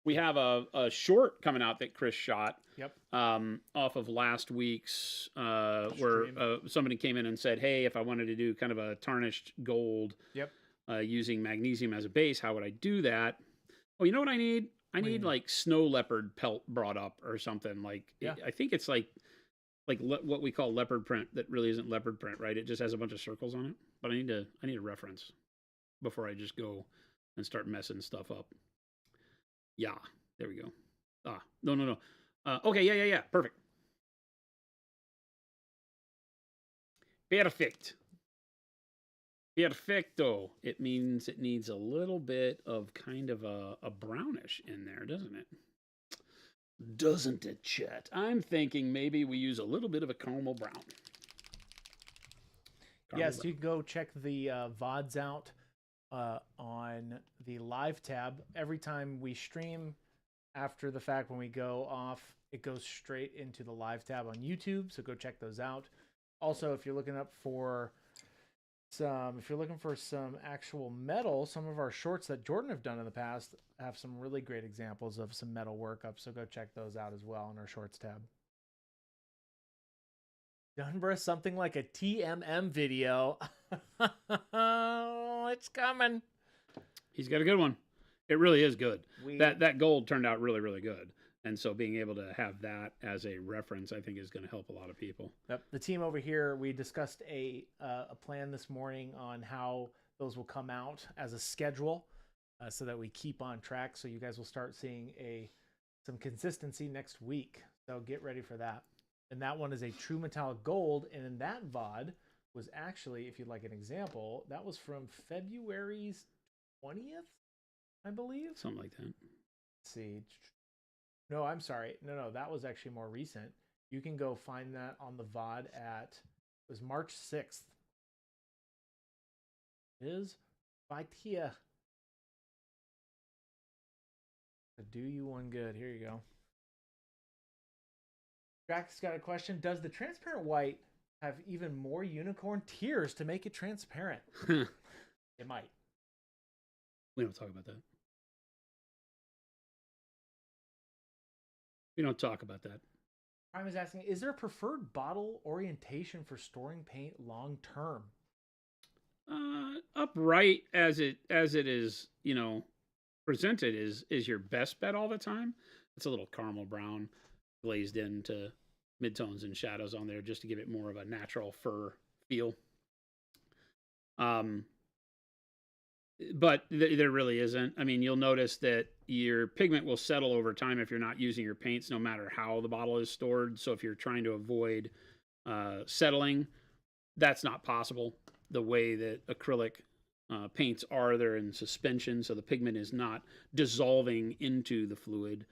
We have a short coming out that Chris shot. Yep. Off of last week's where somebody came in and said, "Hey, if I wanted to do kind of a tarnished gold." Yep. Using magnesium as a base, how would I do that? Oh, you know what I need? I do you need mean? like snow leopard pelt brought up or something. Like Yeah. I think it's like what we call leopard print that really isn't leopard print, right? It just has a bunch of circles on it. But I need a reference before I just go and start messing stuff up. Yeah, there we go. No, no, no. Okay, yeah. Perfect. Perfect. Perfecto. It means it needs a little bit of kind of a brownish in there, doesn't it? Doesn't it, Chet? I'm thinking maybe we use a little bit of a caramel brown. Yes, you can go check the VODs out on the live tab. Every time we stream after the fact, when we go off, it goes straight into the live tab on YouTube. So go check those out. Also, if you're looking for some actual metal, some of our shorts that Jordan have done in the past have some really great examples of some metal work up. So go check those out as well in our shorts tab. Dunborough, something like a TMM video. Oh, it's coming. He's got a good one. It really is good. We That gold turned out really, really good. And so being able to have that as a reference, I think, is going to help a lot of people. Yep. The team over here, we discussed a plan this morning on how those will come out as a schedule, so that we keep on track. So you guys will start seeing some consistency next week. So get ready for that. And that one is a true metallic gold. And in that VOD was actually, if you'd like an example, that was from February 20th, I believe. Something like that. Let's see. No, I'm sorry. No, that was actually more recent. You can go find that on the VOD it was March 6th. It is right here. To do you one good. Here you go. Jack's got a question. Does the transparent white have even more unicorn tears to make it transparent? It might. We don't talk about that. We don't talk about that. Prime is asking, is there a preferred bottle orientation for storing paint long term? Upright as it is, presented is your best bet all the time. It's a little caramel brown glazed into midtones and shadows on there just to give it more of a natural fur feel. But there really isn't. I mean, you'll notice that your pigment will settle over time if you're not using your paints, no matter how the bottle is stored. So if you're trying to avoid settling, that's not possible. The way that acrylic paints are, they're in suspension, so the pigment is not dissolving into the fluid.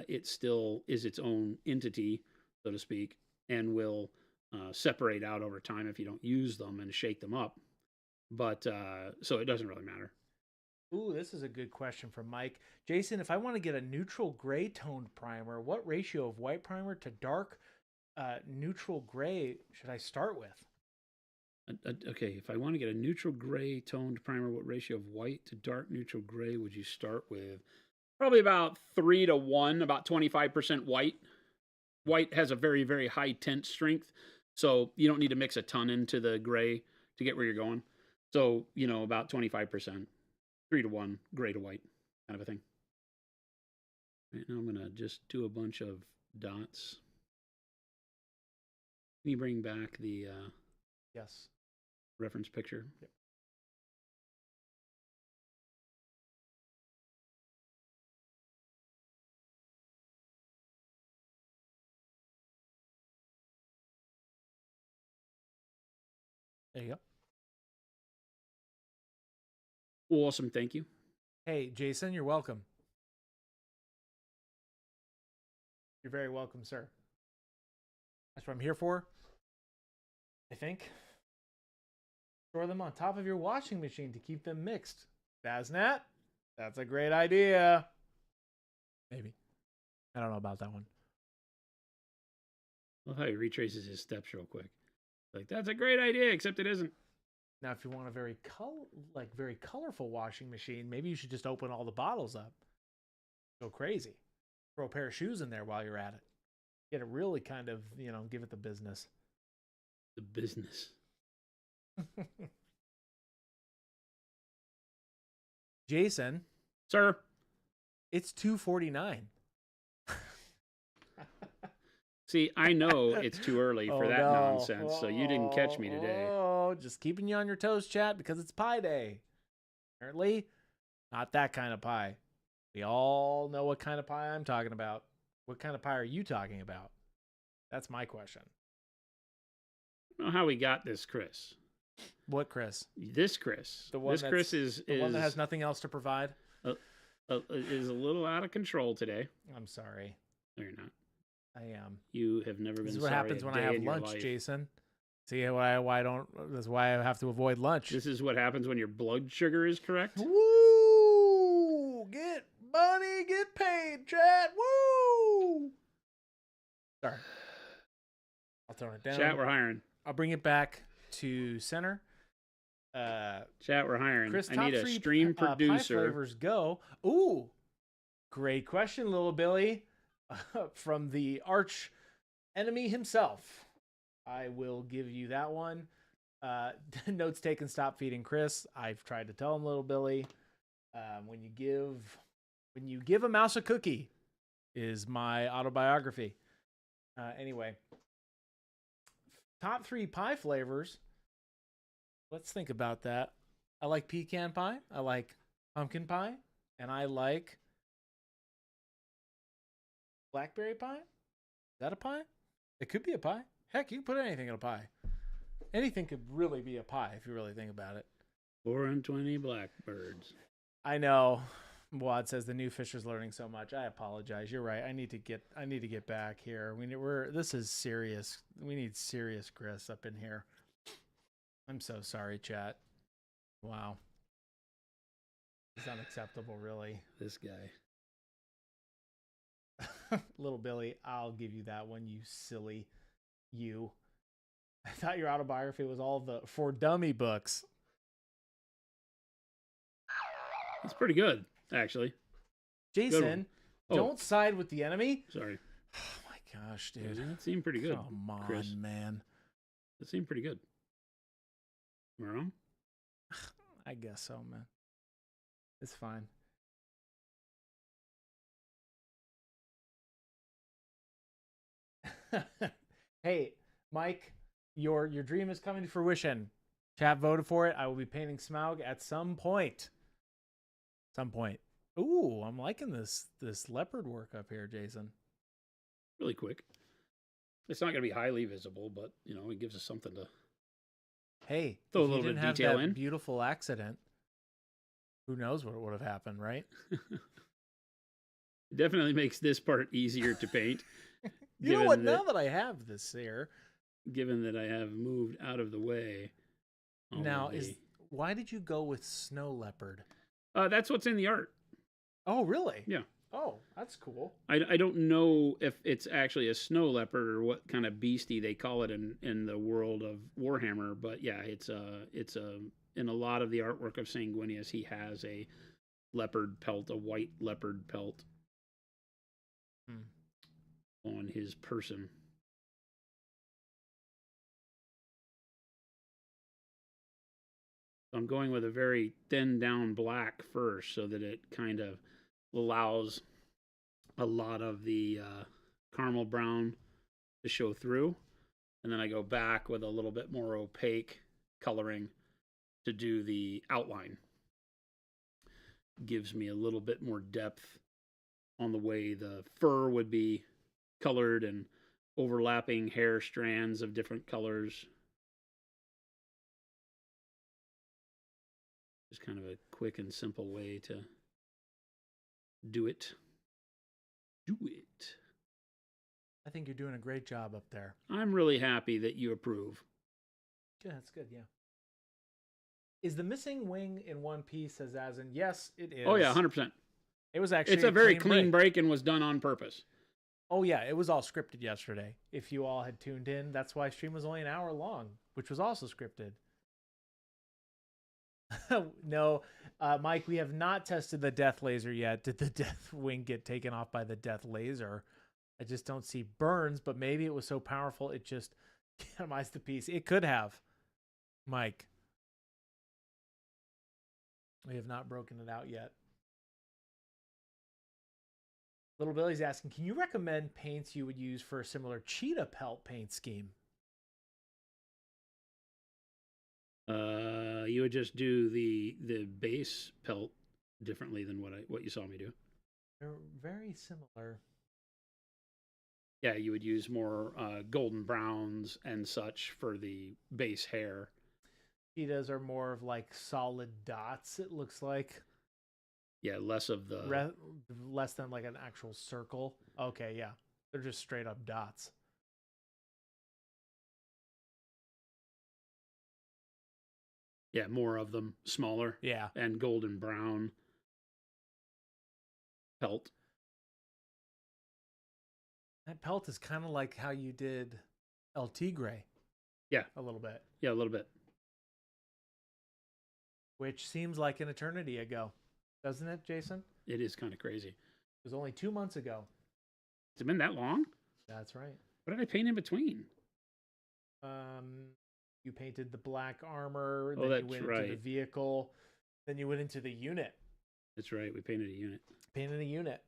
It still is its own entity, so to speak, and will separate out over time if you don't use them and shake them up. But so it doesn't really matter. Ooh, this is a good question from Mike. Jason, if I want to get a neutral gray toned primer, what ratio of white primer to dark neutral gray should I start with? Okay, if I want to get a neutral gray toned primer, what ratio of white to dark neutral gray would you start with? Probably about 3-to-1, about 25% white. White has a very, very high tint strength, so you don't need to mix a ton into the gray to get where you're going. So, about 25%, 3-to-1, gray to white kind of a thing. Right now I'm going to just do a bunch of dots. Can you bring back the Yes. reference picture? Yep. There you go. Awesome, thank you. Hey, Jason, you're welcome. You're very welcome, sir. That's what I'm here for. I think. Store them on top of your washing machine to keep them mixed. Basnat, that's a great idea. Maybe. I don't know about that one. I love how he retraces his steps real quick. Like, that's a great idea, except it isn't. Now, if you want a very colorful washing machine, maybe you should just open all the bottles up. Go crazy. Throw a pair of shoes in there while you're at it. Get it really kind of, give it the business. The business. Jason, Sir? It's 2:49. See, I know it's too early for that nonsense, so you didn't catch me today. Oh, just keeping you on your toes, chat, because it's pie day. Apparently, not that kind of pie. We all know what kind of pie I'm talking about. What kind of pie are you talking about? That's my question. I don't know how we got this, Chris. What, Chris? This Chris. The one this Chris is the one that has nothing else to provide. Is a little out of control today. I'm sorry. No, you're not. I am. You have never been. This is what sorry happens a when I day have in your lunch, life. Jason. See why I don't. That's why I have to avoid lunch. This is what happens when your blood sugar is correct. Woo! Get money, get paid, chat. Woo! Sorry. I'll tone it down. Chat, we're hiring. I'll bring it back to center. Chat, we're hiring. Chris, I top need a three stream pie producer. flavors go. Ooh, great question, little Billy, from the arch enemy himself. I will give you that one. Notes taken. Stop feeding Chris. I've tried to tell him, little Billy. When you give a mouse a cookie, is my autobiography. Anyway, top 3 pie flavors. Let's think about that. I like pecan pie. I like pumpkin pie, and I like blackberry pie. Is that a pie? It could be a pie. Heck, you can put anything in a pie. Anything could really be a pie if you really think about it. 4 and 20 blackbirds. I know. Wad says the new Fisher's learning so much. I apologize. You're right. I need to get back here. This is serious. We need serious Chris up in here. I'm so sorry, chat. Wow. It's unacceptable, really. This guy. Little Billy, I'll give you that one, you silly you. I thought your autobiography was all the For Dummy books. It's pretty good, actually. Jason, Oh. don't side with the enemy. Sorry. Oh my gosh, dude. That seemed pretty good. Come on, Chris. man. That seemed pretty good. Am I wrong? I guess so, man. It's fine. Hey, Mike, your dream is coming to fruition. Chat voted for it. I will be painting Smaug at some point. Some point. Ooh, I'm liking this leopard work up here, Jason. Really quick. It's not going to be highly visible, but, it gives us something to... Hey, Throw a if you little bit didn't of have detail that in. beautiful accident, who knows what would have happened, right? It definitely makes this part easier to paint. You know what? Now that I have this here, Given that I have moved out of the way. now why did you go with snow leopard? That's what's in the art. Oh, really? Yeah. Oh, that's cool. I don't know if it's actually a snow leopard or what kind of beastie they call it in the world of Warhammer, but yeah, it's in a lot of the artwork of Sanguinius, he has a leopard pelt, a white leopard pelt on his person. I'm going with a very thin down black first so that it kind of allows a lot of the caramel brown to show through. And then I go back with a little bit more opaque coloring to do the outline. Gives me a little bit more depth on the way the fur would be colored and overlapping hair strands of different colors. Just kind of a quick and simple way to do it. Do it. I think you're doing a great job up there. I'm really happy that you approve. Yeah, that's good. Yeah. Is the missing wing in one piece? Says Azin. Yes, it is. Oh yeah, 100%. It was actually. It's a very clean break and was done on purpose. Oh yeah, it was all scripted yesterday. If you all had tuned in, that's why stream was only an hour long, which was also scripted. No, Mike, we have not tested the death laser yet. Did the death wing get taken off by the death laser? I just don't see burns, but maybe it was so powerful it just minimized the piece. It could have, Mike. We have not broken it out yet. Little Billy's asking, can you recommend paints you would use for a similar cheetah pelt paint scheme? You would just do the base pelt differently than what you saw me do. They're very similar. Yeah, you would use more golden browns and such for the base hair. Cheetahs are more of like solid dots, it looks like. Yeah, less of the Less than like an actual circle. Okay, yeah. They're just straight up dots. yeah, more of them, smaller. Yeah. And golden brown pelt. That pelt is kind of like how you did El Tigre. Yeah. A little bit. Yeah, a little bit. Which seems like an eternity ago. Doesn't it, Jason? It is kind of crazy. It was only 2 months ago. Has it been that long? That's right. What did I paint in between? You painted the black armor. Oh, then that's you went right. into the vehicle. Then you went into the unit. That's right. We painted a unit. Painted a unit.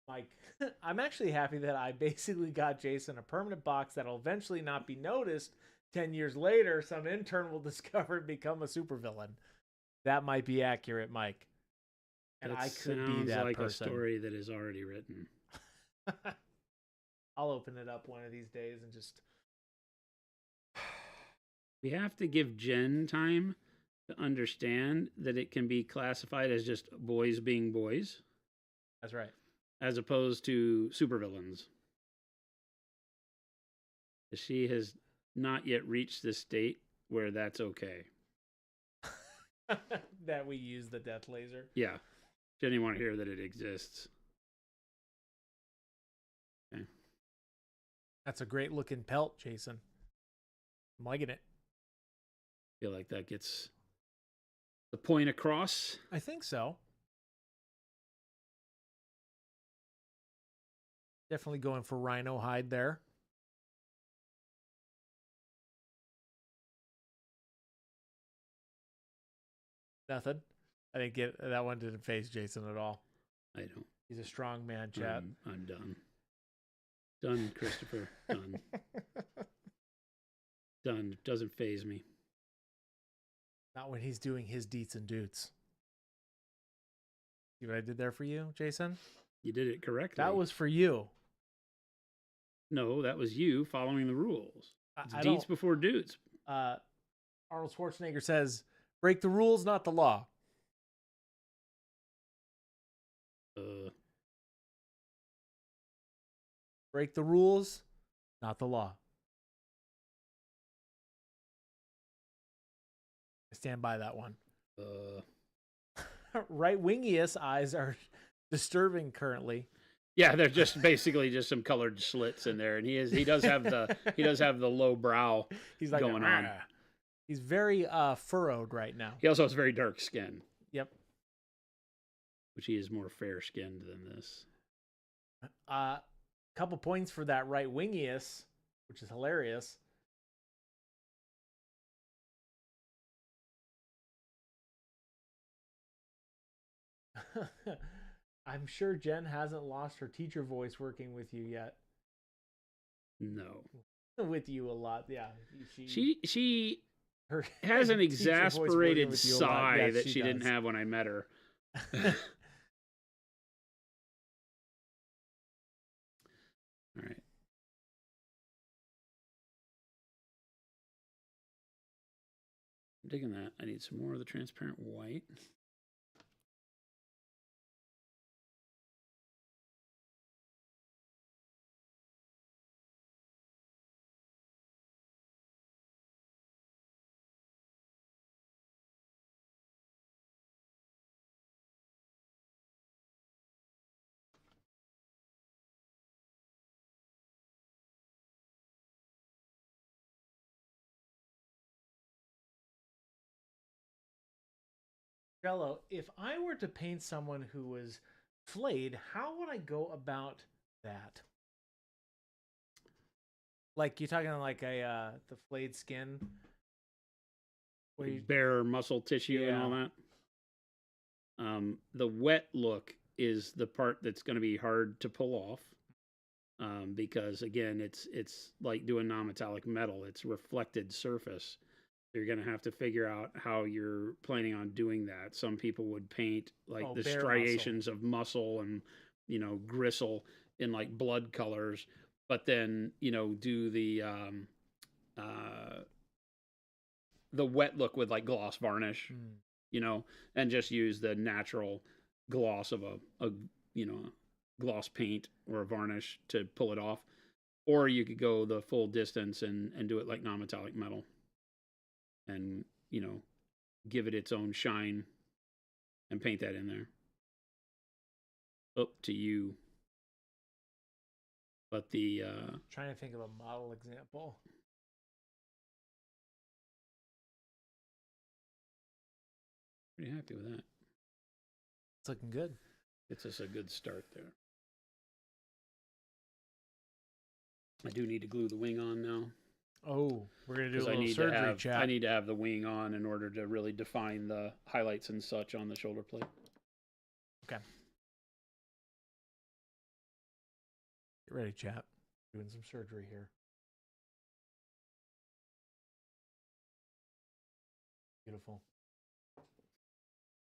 Mike, I'm actually happy that I basically got Jason a permanent box that'll eventually not be noticed. 10 years later, some intern will discover and become a supervillain. That might be accurate, Mike. And that I could be sounds that like person. a story that is already written. I'll open it up one of these days and just... We have to give Jen time to understand that it can be classified as just boys being boys. That's right. As opposed to supervillains. She has not yet reached the state where that's okay. That we use the death laser. Yeah. She didn't want to hear that it exists. Okay. That's a great looking pelt, Jason. I'm liking it. Feel like that gets the point across. I think so. Definitely going for rhino hide there. Nothing. I didn't get that one. Didn't phase Jason at all. I don't. He's a strong man, chat. I'm done. Done, Christopher. Done. Done. Doesn't phase me. Not when he's doing his deets and doots. See what I did there for you, Jason? You did it correctly. That was for you. No, that was you following the rules. It's I deets don't- before dudes. Arnold Schwarzenegger says, break the rules, not the law. Break the rules, not the law. I stand by that one. Right wingiest eyes are disturbing currently. Yeah, they're just basically just some colored slits in there, and he does have the low brow. He's like going on. He's very furrowed right now. He also has very dark skin, Yep. which he is more fair skinned than this. Couple points for that right wingiest, which is hilarious. I'm sure Jen hasn't lost her teacher voice working with you yet. No, With you a lot, yeah. she Her has an teacher voice working exasperated with you a lot. sigh Yes, that she didn't does. have when I met her. All right. I'm digging that. I need some more of the transparent white. Jello, if I were to paint someone who was flayed, how would I go about that? Like you talking like a the flayed skin? Where you, bare muscle tissue and all Yeah. that. The wet look is the part that's going to be hard to pull off, because again, it's like doing non-metallic metal. It's reflected surface. You're going to have to figure out how you're planning on doing that. Some people would paint like the bare striations of muscle and gristle in like blood colors, but then do the wet look with like gloss varnish, Mm. and just use the natural gloss of a gloss paint or a varnish to pull it off. Or you could go the full distance and do it like non-metallic metal and, give it its own shine and paint that in there. Up to you. But the Trying to think of a model example. pretty happy with that. It's looking good. It's just a good start there. I do need to glue the wing on now. Oh, we're gonna do a 'Cause little surgery chat. I need to have the wing on in order to really define the highlights and such on the shoulder plate. Okay. Get ready, chat. Doing some surgery here. Beautiful.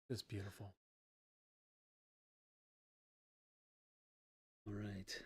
Just beautiful. All right.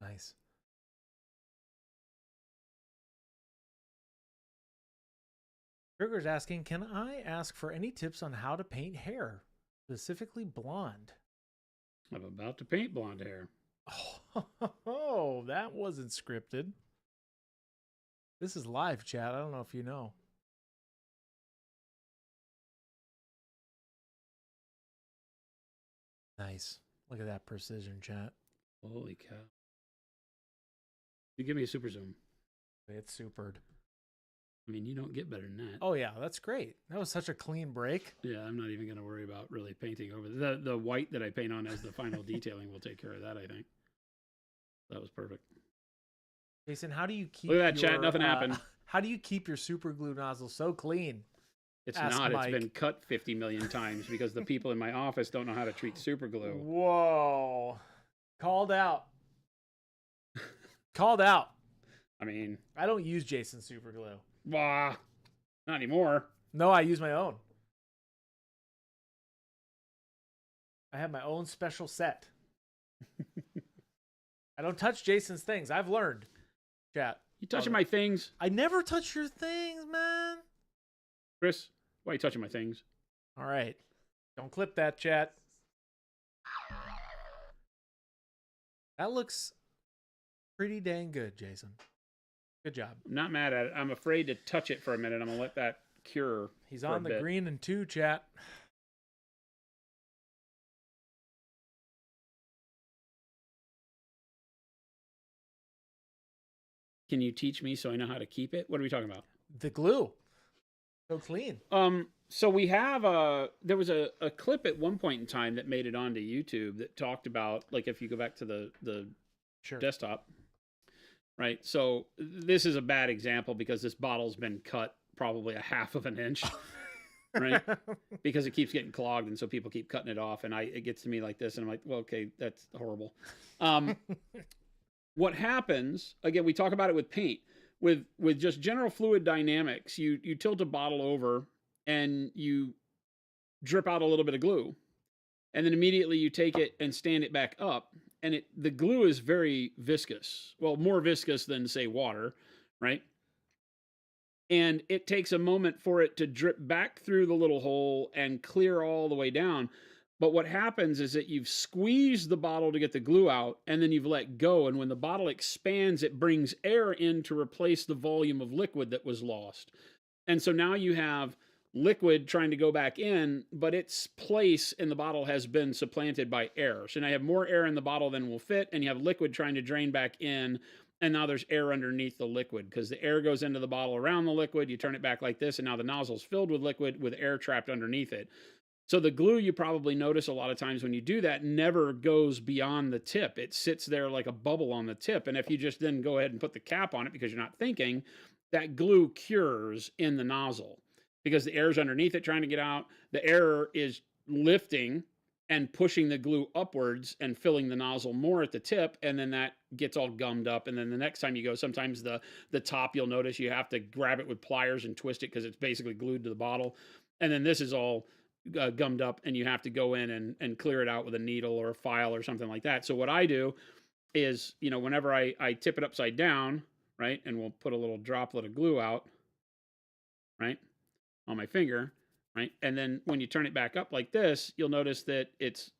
Nice. Trigger's asking, can I ask for any tips on how to paint hair, specifically blonde? I'm about to paint blonde hair. Oh, that wasn't scripted. This is live, chat. I don't know if you know. Nice. Look at that precision, chat. Holy cow. You give me a super zoom. It's supered. I mean, you don't get better than that. Oh, yeah, that's great. That was such a clean break. Yeah, I'm not even going to worry about really painting over the white that I paint on as the final detailing will take care of that, I think. That was perfect. Jason, how do you keep Look at that, chat. Nothing happened. How do you keep your super glue nozzle so clean? It's Ask not. Mike. It's been cut 50 million times because the people in my office don't know how to treat super glue. Whoa. Called out. Called out. I mean, I don't use Jason's super glue. not anymore. No, I use my own. I have my own special set. I don't touch Jason's things. I've learned. Chat. You touching my things? I never touch your things, man. Chris, why are you touching my things? All right. Don't clip that, chat. That looks pretty dang good, Jason. Good job. I'm not mad at it. I'm afraid to touch it for a minute. I'm going to let that cure. He's for a on the bit. green and 2, chat. Can you teach me so I know how to keep it? What are we talking about? The glue. So clean. So we have there was a clip at one point in time that made it onto YouTube that talked about, like, if you go back to the Sure. desktop, right? So this is a bad example because this bottle's been cut probably a half of an inch, right? Because it keeps getting clogged, and so people keep cutting it off, and it gets to me like this, and I'm like, well, okay, that's horrible. What happens, again, we talk about it with paint, with just general fluid dynamics. You tilt a bottle over and you drip out a little bit of glue, and then immediately you take it and stand it back up, and the glue is very viscous. Well, more viscous than, say, water, right? And it takes a moment for it to drip back through the little hole and clear all the way down. But what happens is that you've squeezed the bottle to get the glue out, and then you've let go. And when the bottle expands, it brings air in to replace the volume of liquid that was lost. And so now you have liquid trying to go back in, but its place in the bottle has been supplanted by air. So now you have more air in the bottle than will fit, and you have liquid trying to drain back in, and now there's air underneath the liquid because the air goes into the bottle around the liquid. You turn it back like this, and now the nozzle's filled with liquid with air trapped underneath it. So the glue, you probably notice a lot of times when you do that, never goes beyond the tip. It sits there like a bubble on the tip. And if you just then go ahead and put the cap on it because you're not thinking, that glue cures in the nozzle because the air's underneath it trying to get out. The air is lifting and pushing the glue upwards and filling the nozzle more at the tip, and then that gets all gummed up. And then the next time you go, sometimes the top, you'll notice you have to grab it with pliers and twist it because it's basically glued to the bottle. And then this is all gummed up, and you have to go in and clear it out with a needle or a file or something like that. So what I do is, whenever I tip it upside down, right, and we'll put a little droplet of glue out, right, on my finger, right, and then when you turn it back up like this, you'll notice that it's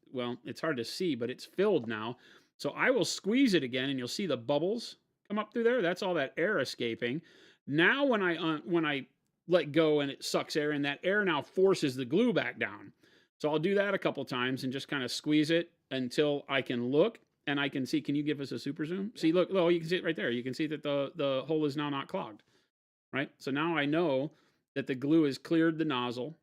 hard to see, but it's filled now. So I will squeeze it again, and you'll see the bubbles come up through there. That's all that air escaping. Now when I let go and it sucks air, and that air now forces the glue back down. So I'll do that a couple times and just kind of squeeze it until I can look and I can see. Can you give us a super zoom? Yeah. See, look, oh, you can see it right there. You can see that the hole is now not clogged, right? So now I know that the glue has cleared the nozzle,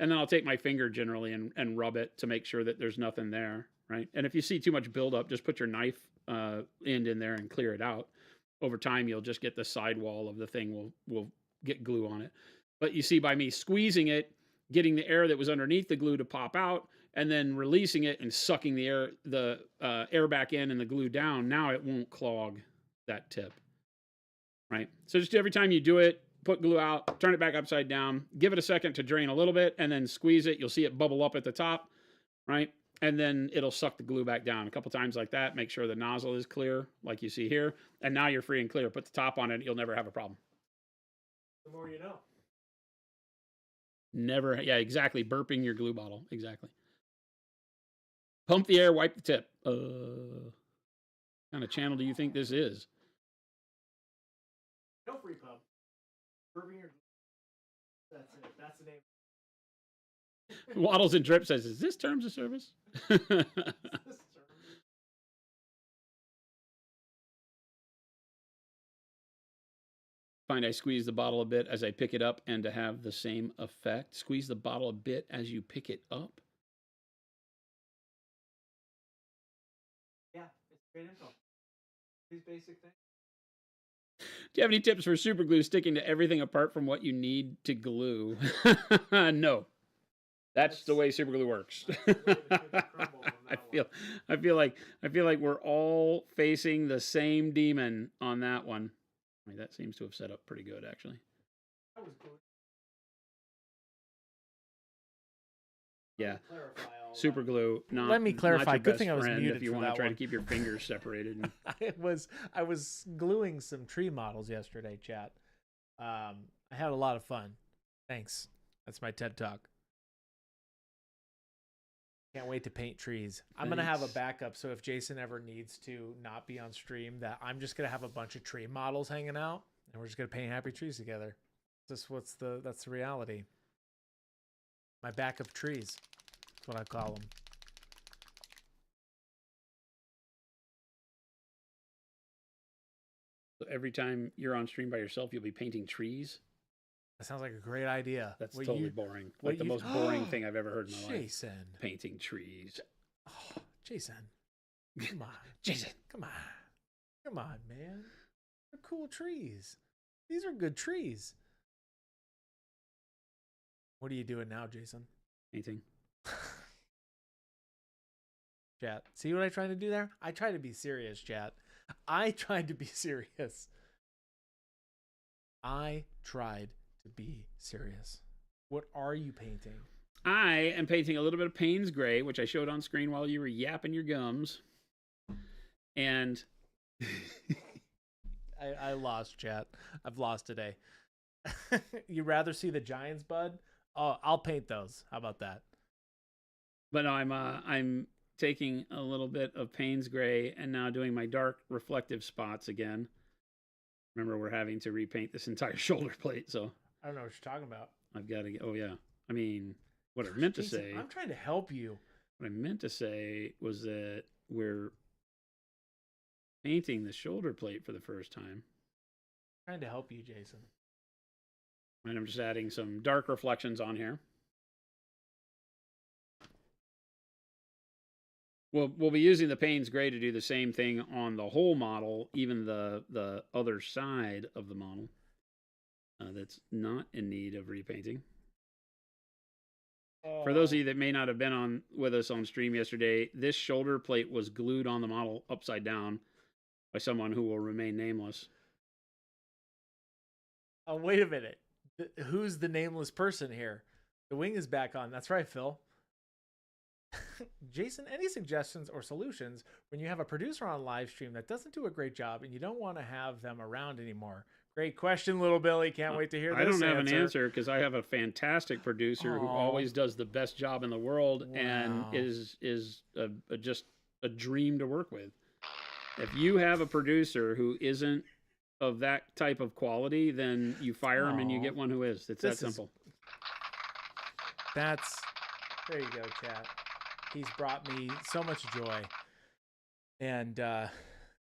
and then I'll take my finger generally and rub it to make sure that there's nothing there, right? And if you see too much buildup, just put your knife end in there and clear it out. Over time, you'll just get the sidewall of the thing will get glue on it. But you see, by me squeezing it, getting the air that was underneath the glue to pop out, and then releasing it and sucking the air back in and the glue down, now it won't clog that tip, right? So just every time you do it, put glue out, turn it back upside down, give it a second to drain a little bit, and then squeeze it. You'll see it bubble up at the top, right? And then it'll suck the glue back down a couple times like that. Make sure the nozzle is clear, like you see here. And now you're free and clear. Put the top on it. You'll never have a problem. The more you know. Never, yeah, exactly. Burping your glue bottle, exactly. Pump the air, wipe the tip. What kind of channel do you think this is? No free pub. Burping your. That's it. That's the name. Waddles and Drip says, "Is this terms of service?" Find I squeeze the bottle a bit as I pick it up, and to have the same effect. Squeeze the bottle a bit as you pick it up. Yeah, it's great info. These basic things. Do you have any tips for super glue sticking to everything apart from what you need to glue? No. That's the way super glue works. I feel like we're all facing the same demon on that one. I mean, that seems to have set up pretty good, actually. Yeah. Super glue. Not, Let me clarify. Not Good thing I was muted if you for want to that try one. to keep your fingers separated. I was gluing some tree models yesterday, chat. I had a lot of fun. Thanks. That's my TED Talk. Can't wait to paint trees. I'm going to have a backup, so if Jason ever needs to not be on stream, that I'm just going to have a bunch of tree models hanging out, and we're just going to paint happy trees together. That's the reality. My backup trees. That's what I call them. So every time you're on stream by yourself, you'll be painting trees? That sounds like a great idea. That's totally boring. Like the most boring thing I've ever heard in my life. Jason. Painting trees. Oh, Jason. Come on. Jason. Come on. Come on, man. They're cool trees. These are good trees. What are you doing now, Jason? Painting. Chat. See what I tried to do there? I try to be serious, chat. I tried to be serious. I tried to be serious. What are you painting? I am painting a little bit of Payne's Gray, which I showed on screen while you were yapping your gums. And I lost, chat. I've lost today. You rather see the Giants, bud? Oh, I'll paint those. How about that? But no, I'm taking a little bit of Payne's Gray and now doing my dark reflective spots again. Remember, we're having to repaint this entire shoulder plate, so I don't know what you're talking about. I've got to. Oh yeah. I mean, what I meant to Jason, say. I'm trying to help you. What I meant to say was that we're painting the shoulder plate for the first time. I'm trying to help you, Jason. And I'm just adding some dark reflections on here. We'll be using the Payne's Gray to do the same thing on the whole model, even the other side of the model that's not in need of repainting. For those of you that may not have been on with us on stream yesterday, this shoulder plate was glued on the model upside down by someone who will remain nameless. Oh, wait a minute. Who's the nameless person here? The wing is back on. That's right, Phil. Jason, any suggestions or solutions when you have a producer on live stream that doesn't do a great job and you don't want to have them around anymore? Great question, little Billy. Can't wait to hear this. I don't have an answer because I have a fantastic producer who always does the best job in the world and is just a dream to work with. If you have a producer who isn't of that type of quality, then you fire him and you get one who is. It's that simple. There you go, chat. He's brought me so much joy. And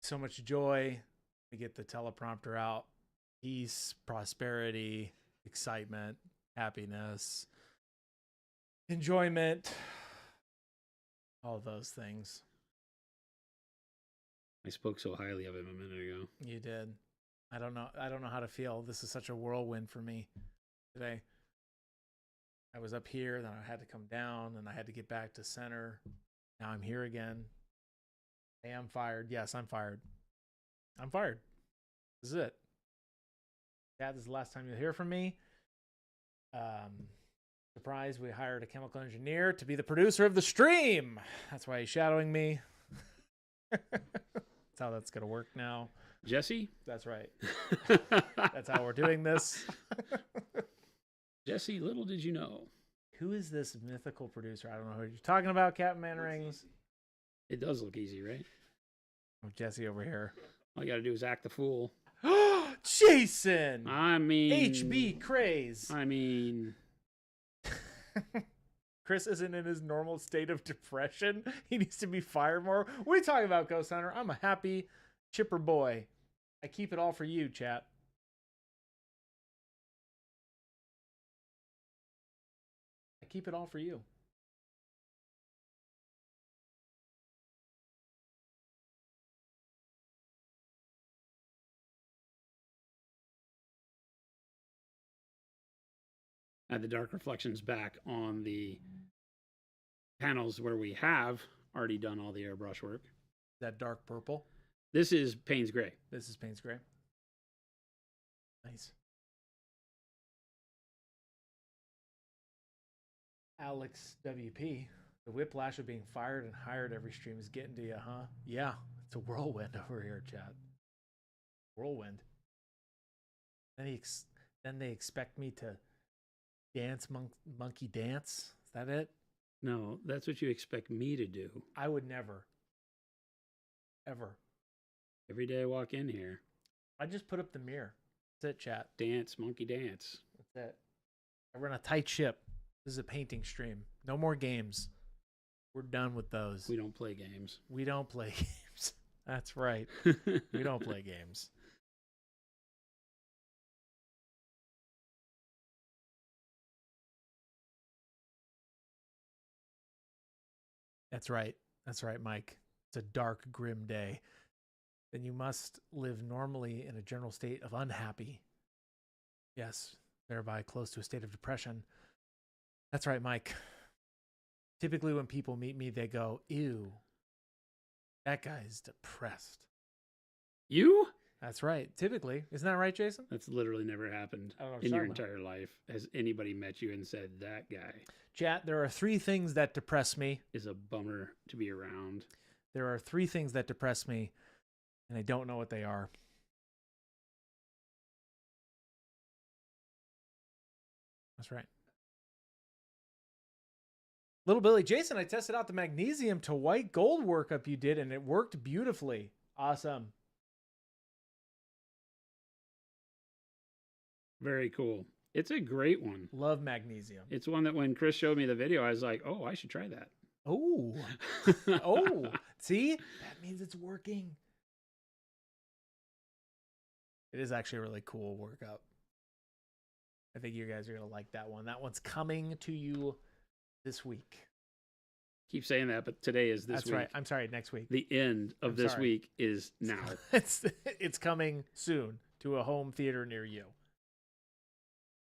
so much joy. We get the teleprompter out. Peace, prosperity, excitement, happiness, enjoyment, all those things. I spoke so highly of him a minute ago. You did. I don't know how to feel. This is such a whirlwind for me today. I was up here, then I had to come down, and I had to get back to center. Now I'm here again. Hey, I'm fired. Yes, I'm fired. I'm fired. This is it. Yeah, this is the last time you'll hear from me. Surprise, we hired a chemical engineer to be the producer of the stream. That's why he's shadowing me. That's how that's going to work now. Jesse? That's right. That's how we're doing this. Jesse, little did you know. Who is this mythical producer? I don't know who you're talking about, Captain Man Rings. It does look easy, right? Oh, Jesse over here. All you got to do is act the fool. Jason! I mean... HB Craze. I mean... Chris isn't in his normal state of depression. He needs to be fired more. What are you talking about, Ghost Hunter? I'm a happy, chipper boy. I keep it all for you, chat. I keep it all for you. Add the dark reflections back on the panels where we have already done all the airbrush work. That dark purple. This is Payne's Gray. This is Payne's Gray. Nice. Alex WP. The whiplash of being fired and hired every stream is getting to you, huh? Yeah, it's a whirlwind over here, chat. Whirlwind. Then they expect me to dance monkey dance. Is that it? No, that's what you expect me to do. I would never. Ever. Every day I walk in here. I just put up the mirror. That's it, chat. Dance, monkey dance. That's it. I run a tight ship. This is a painting stream. No more games. We're done with those. We don't play games. We don't play games. That's right. We don't play games. That's right. That's right, Mike. It's a dark, grim day. Then you must live normally in a general state of unhappy. Yes, thereby close to a state of depression. That's right, Mike. Typically when people meet me, they go, ew, that guy's depressed. You? That's right. Typically. Isn't that right, Jason? That's literally never happened in your entire life. Has anybody met you and said, that guy Chat, there are 3 things that depress me. is a bummer to be around? There are 3 things that depress me, and I don't know what they are. That's right. Little Billy, Jason, I tested out the magnesium to white gold workup you did, and it worked beautifully. Awesome. Very cool. It's a great one. Love magnesium. It's one that when Chris showed me the video, I was like, oh, I should try that. Oh. Oh. See? That means it's working. It is actually a really cool workout. I think you guys are going to like that one. That one's coming to you this week. Keep saying that, but today is this That's week. right. I'm sorry, next week. The end of this week is now. It's coming soon to a home theater near you.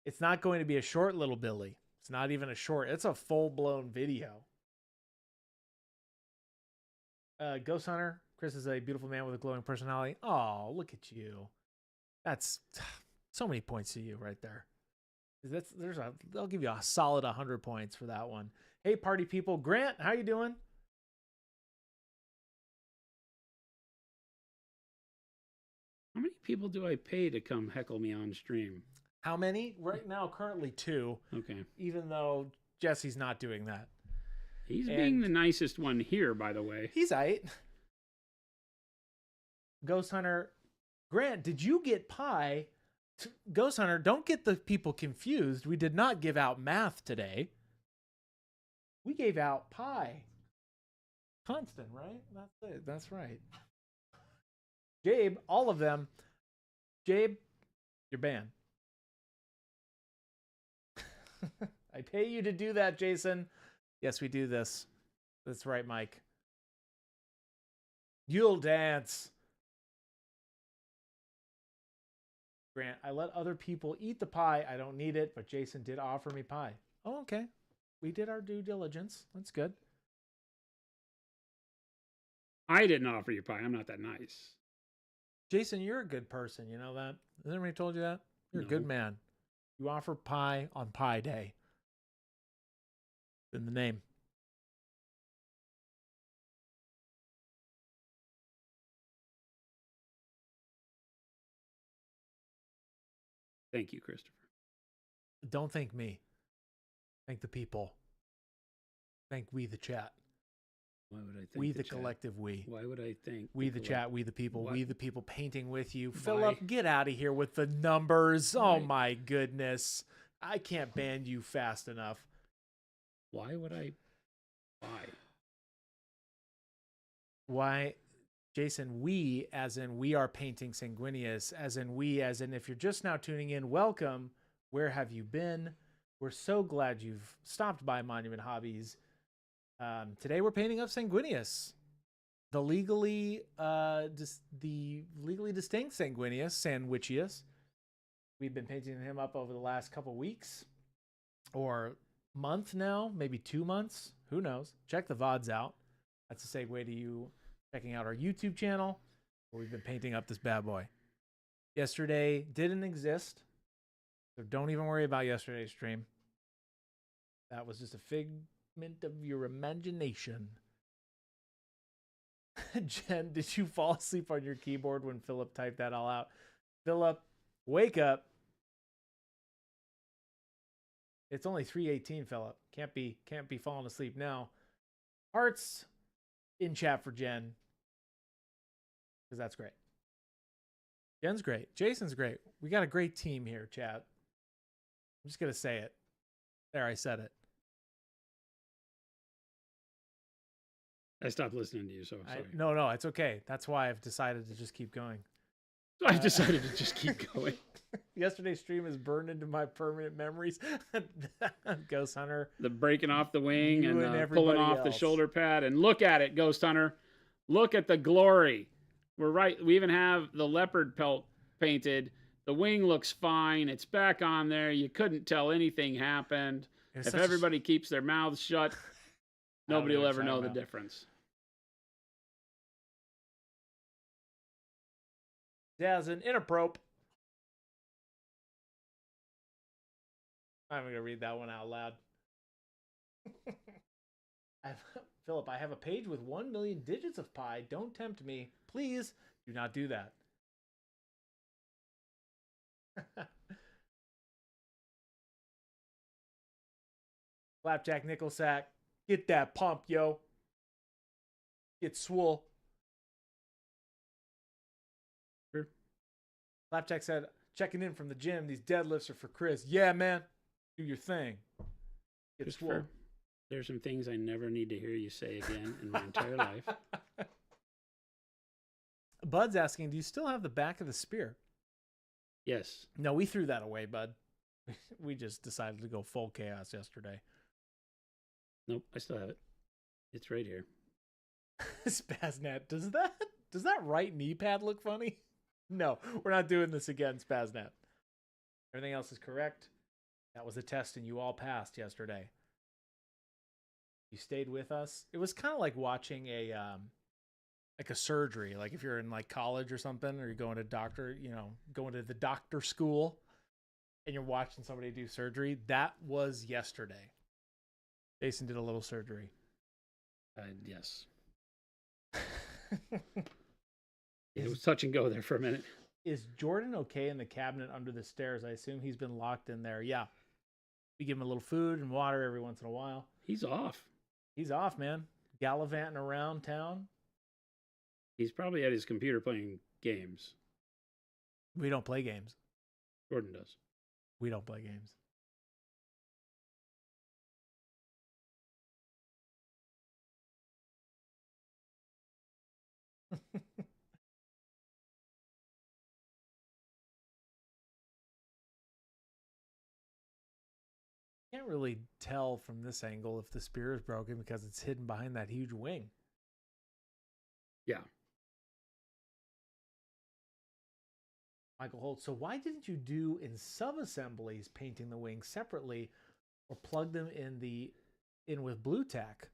It's not going to be a short Little Billy. It's not even a short. It's a full-blown video. Ghost Hunter. Chris is a beautiful man with a glowing personality. Oh, look at you. That's so many points to you right there. They'll give you a solid 100 points for that one. Hey, party people. Grant, how you doing? How many people do I pay to come heckle me on stream? How many? Right now, currently 2. Okay. Even though Jesse's not doing that. He's being the nicest one here, by the way. He's aight. Ghost Hunter. Grant, did you get pie? Ghost Hunter, don't get the people confused. We did not give out math today. We gave out pie. Constant, right? That's it. That's right. Jabe, all of them. Jabe, you're banned. I pay you to do that, Jason. Yes, we do this. That's right, Mike. You'll dance. Grant, I let other people eat the pie. I don't need it, but Jason did offer me pie. Oh, okay. We did our due diligence. That's good. I didn't offer you pie. I'm not that nice. Jason, you're a good person. You know that? Has anybody told you that? You're a good man. You offer pie on Pie Day. In the name. Thank you, Christopher. Don't thank me. Thank the people. Thank we the chat. Why would I thank We the chat? collective we. Why would I thank We the chat, we the people, What? we the people painting with you. Why? Philip, get out of here with the numbers. Oh Why? my goodness. I can't ban you fast enough. Why would I? Why? Why, Jason, we, as in we are painting Sanguinius, as in we, as in if you're just now tuning in, welcome. Where have you been? We're so glad you've stopped by Monument Hobbies. Today we're painting up Sanguinius, the legally distinct Sanguinius, Sandwichius. We've been painting him up over the last couple weeks or month now, maybe 2 months. Who knows? Check the VODs out. That's a segue to you checking out our YouTube channel where we've been painting up this bad boy. Yesterday didn't exist, so don't even worry about yesterday's stream. That was just a figment of your imagination. Jen, did you fall asleep on your keyboard when Philip typed that all out? Philip, wake up. It's only 3:18, Philip. Can't be falling asleep now. Hearts in chat for Jen. Because that's great. Jen's great. Jason's great. We got a great team here, chat. I'm just going to say it. There, I said it. I stopped listening to you, so sorry. No, it's okay. That's why I've decided to just keep going. I decided to just keep going. Yesterday's stream is burned into my permanent memories. Ghost Hunter. The breaking off the wing You and and pulling everybody off the else. shoulder pad. And look at it, Ghost Hunter. Look at the glory. We're right. We even have the leopard pelt painted. The wing looks fine. It's back on there. You couldn't tell anything happened. It's If such a- everybody keeps their mouths shut, nobody will ever know the difference. Yeah, it's an inappropriate. I'm going to read that one out loud. Philip, I have a page with 1 million digits of pi. Don't tempt me. Please do not do that. Flapjack Nickelsack. Get that pump, yo. Get swole. Sure. Flapjack said, checking in from the gym. These deadlifts are for Chris. Yeah, man. Do your thing. Get Christopher, swole. there's some things I never need to hear you say again in my entire life. Bud's asking, do you still have the back of the spear? Yes. No, we threw that away, Bud. We just decided to go full chaos yesterday. Nope, I still have it. It's right here. Spaznet, does that right knee pad look funny? No, we're not doing this again, Spaznet. Everything else is correct. That was a test and you all passed yesterday. You stayed with us. It was kind of like watching a surgery, like if you're in like college or something, or you're going to going to the doctor school and you're watching somebody do surgery. That was yesterday. Jason did a little surgery. Yes. It was touch and go there for a minute. Is Jordan okay in the cabinet under the stairs? I assume he's been locked in there. Yeah. We give him a little food and water every once in a while. He's off. He's off, man. Gallivanting around town. He's probably at his computer playing games. We don't play games. Jordan does. We don't play games. Can't really tell from this angle if the spear is broken because it's hidden behind that huge wing. Yeah. Michael Holt, so why didn't you do in sub-assemblies painting the wings separately or plug them in with blue tack?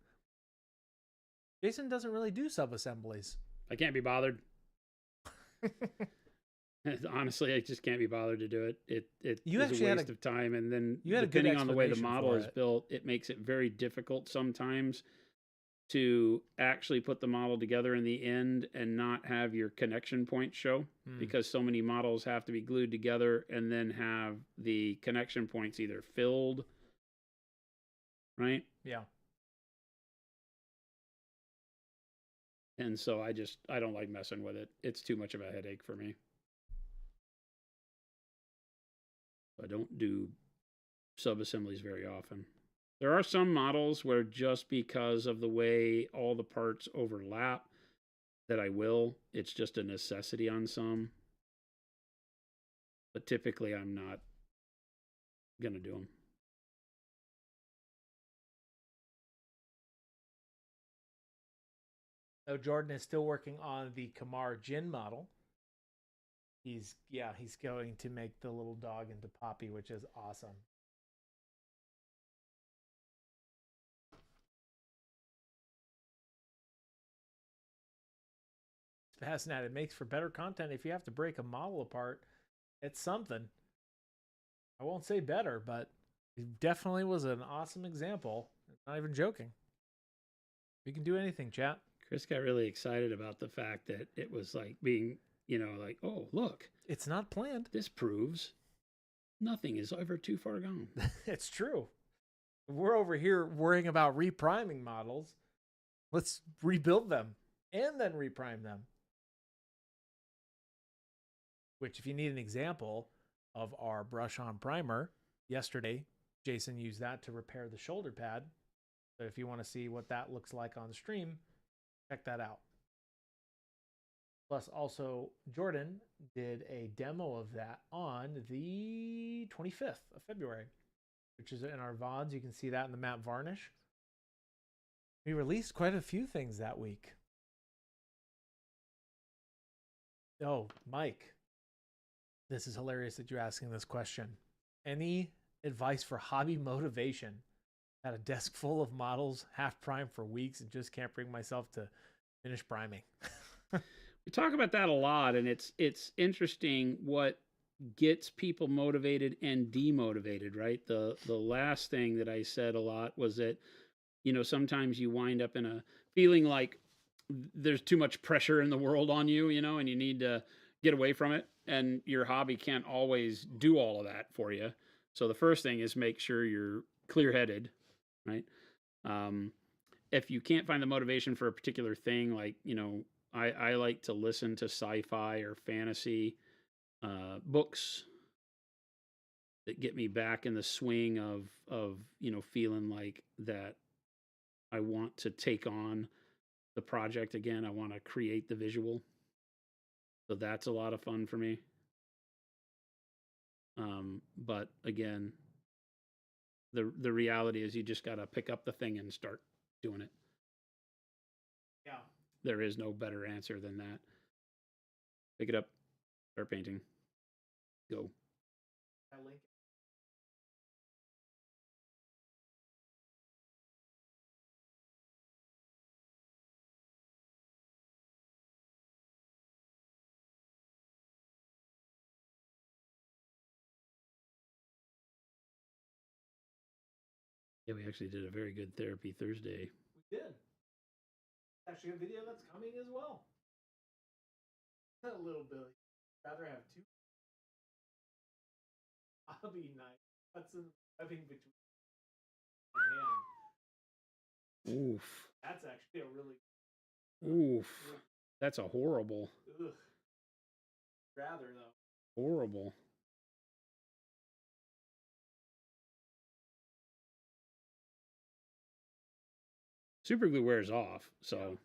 Jason doesn't really do sub-assemblies. I can't be bothered. Honestly, I just can't be bothered to do it. It You is actually a had waste of time, and then you had a good depending on the way the explanation model for is it. built, it makes it very difficult sometimes to actually put the model together in the end and not have your connection points show, because so many models have to be glued together and then have the connection points either filled, right? Yeah. And so I don't like messing with it. It's too much of a headache for me. I don't do sub-assemblies very often. There are some models where just because of the way all the parts overlap that I will. It's just a necessity on some. But typically I'm not going to do them. So Jordan is still working on the Kamar Jin model. He's going to make the little dog into Poppy, which is awesome. It's fascinating. It makes for better content if you have to break a model apart. It's something. I won't say better, but it definitely was an awesome example. Not even joking. We can do anything, chat. Chris got really excited about the fact that it was like being, like, oh, look. It's not planned. This proves nothing is ever too far gone. It's true. We're over here worrying about repriming models. Let's rebuild them and then reprime them. Which, if you need an example of our brush-on primer, yesterday, Jason used that to repair the shoulder pad. So if you want to see what that looks like on stream, check that out. Plus, also, Jordan did a demo of that on the 25th of February, which is in our VODs. You can see that in the matte varnish. We released quite a few things that week. Oh, Mike, this is hilarious that you're asking this question. Any advice for hobby motivation? Had a desk full of models, half primed for weeks, and just can't bring myself to finish priming. We talk about that a lot, and it's interesting what gets people motivated and demotivated, right? The last thing that I said a lot was that, sometimes you wind up in a feeling like there's too much pressure in the world on you, and you need to get away from it, and your hobby can't always do all of that for you. So the first thing is make sure you're clear-headed, right? If you can't find the motivation for a particular thing, like, I like to listen to sci-fi or fantasy books that get me back in the swing of feeling like that I want to take on the project again. I want to create the visual. So that's a lot of fun for me. But again, the reality is you just got to pick up the thing and start doing it. Yeah. There is no better answer than that. Pick it up, start painting, go. I link it. Yeah, we actually did a very good therapy Thursday. We did. Actually, a video that's coming as well. A little Billy. Rather have two. I'll be nice. That's in webbing between hand. Oof. That's actually a really. Oof. That's a horrible. Ugh. Rather though. Horrible. Super glue wears off, so.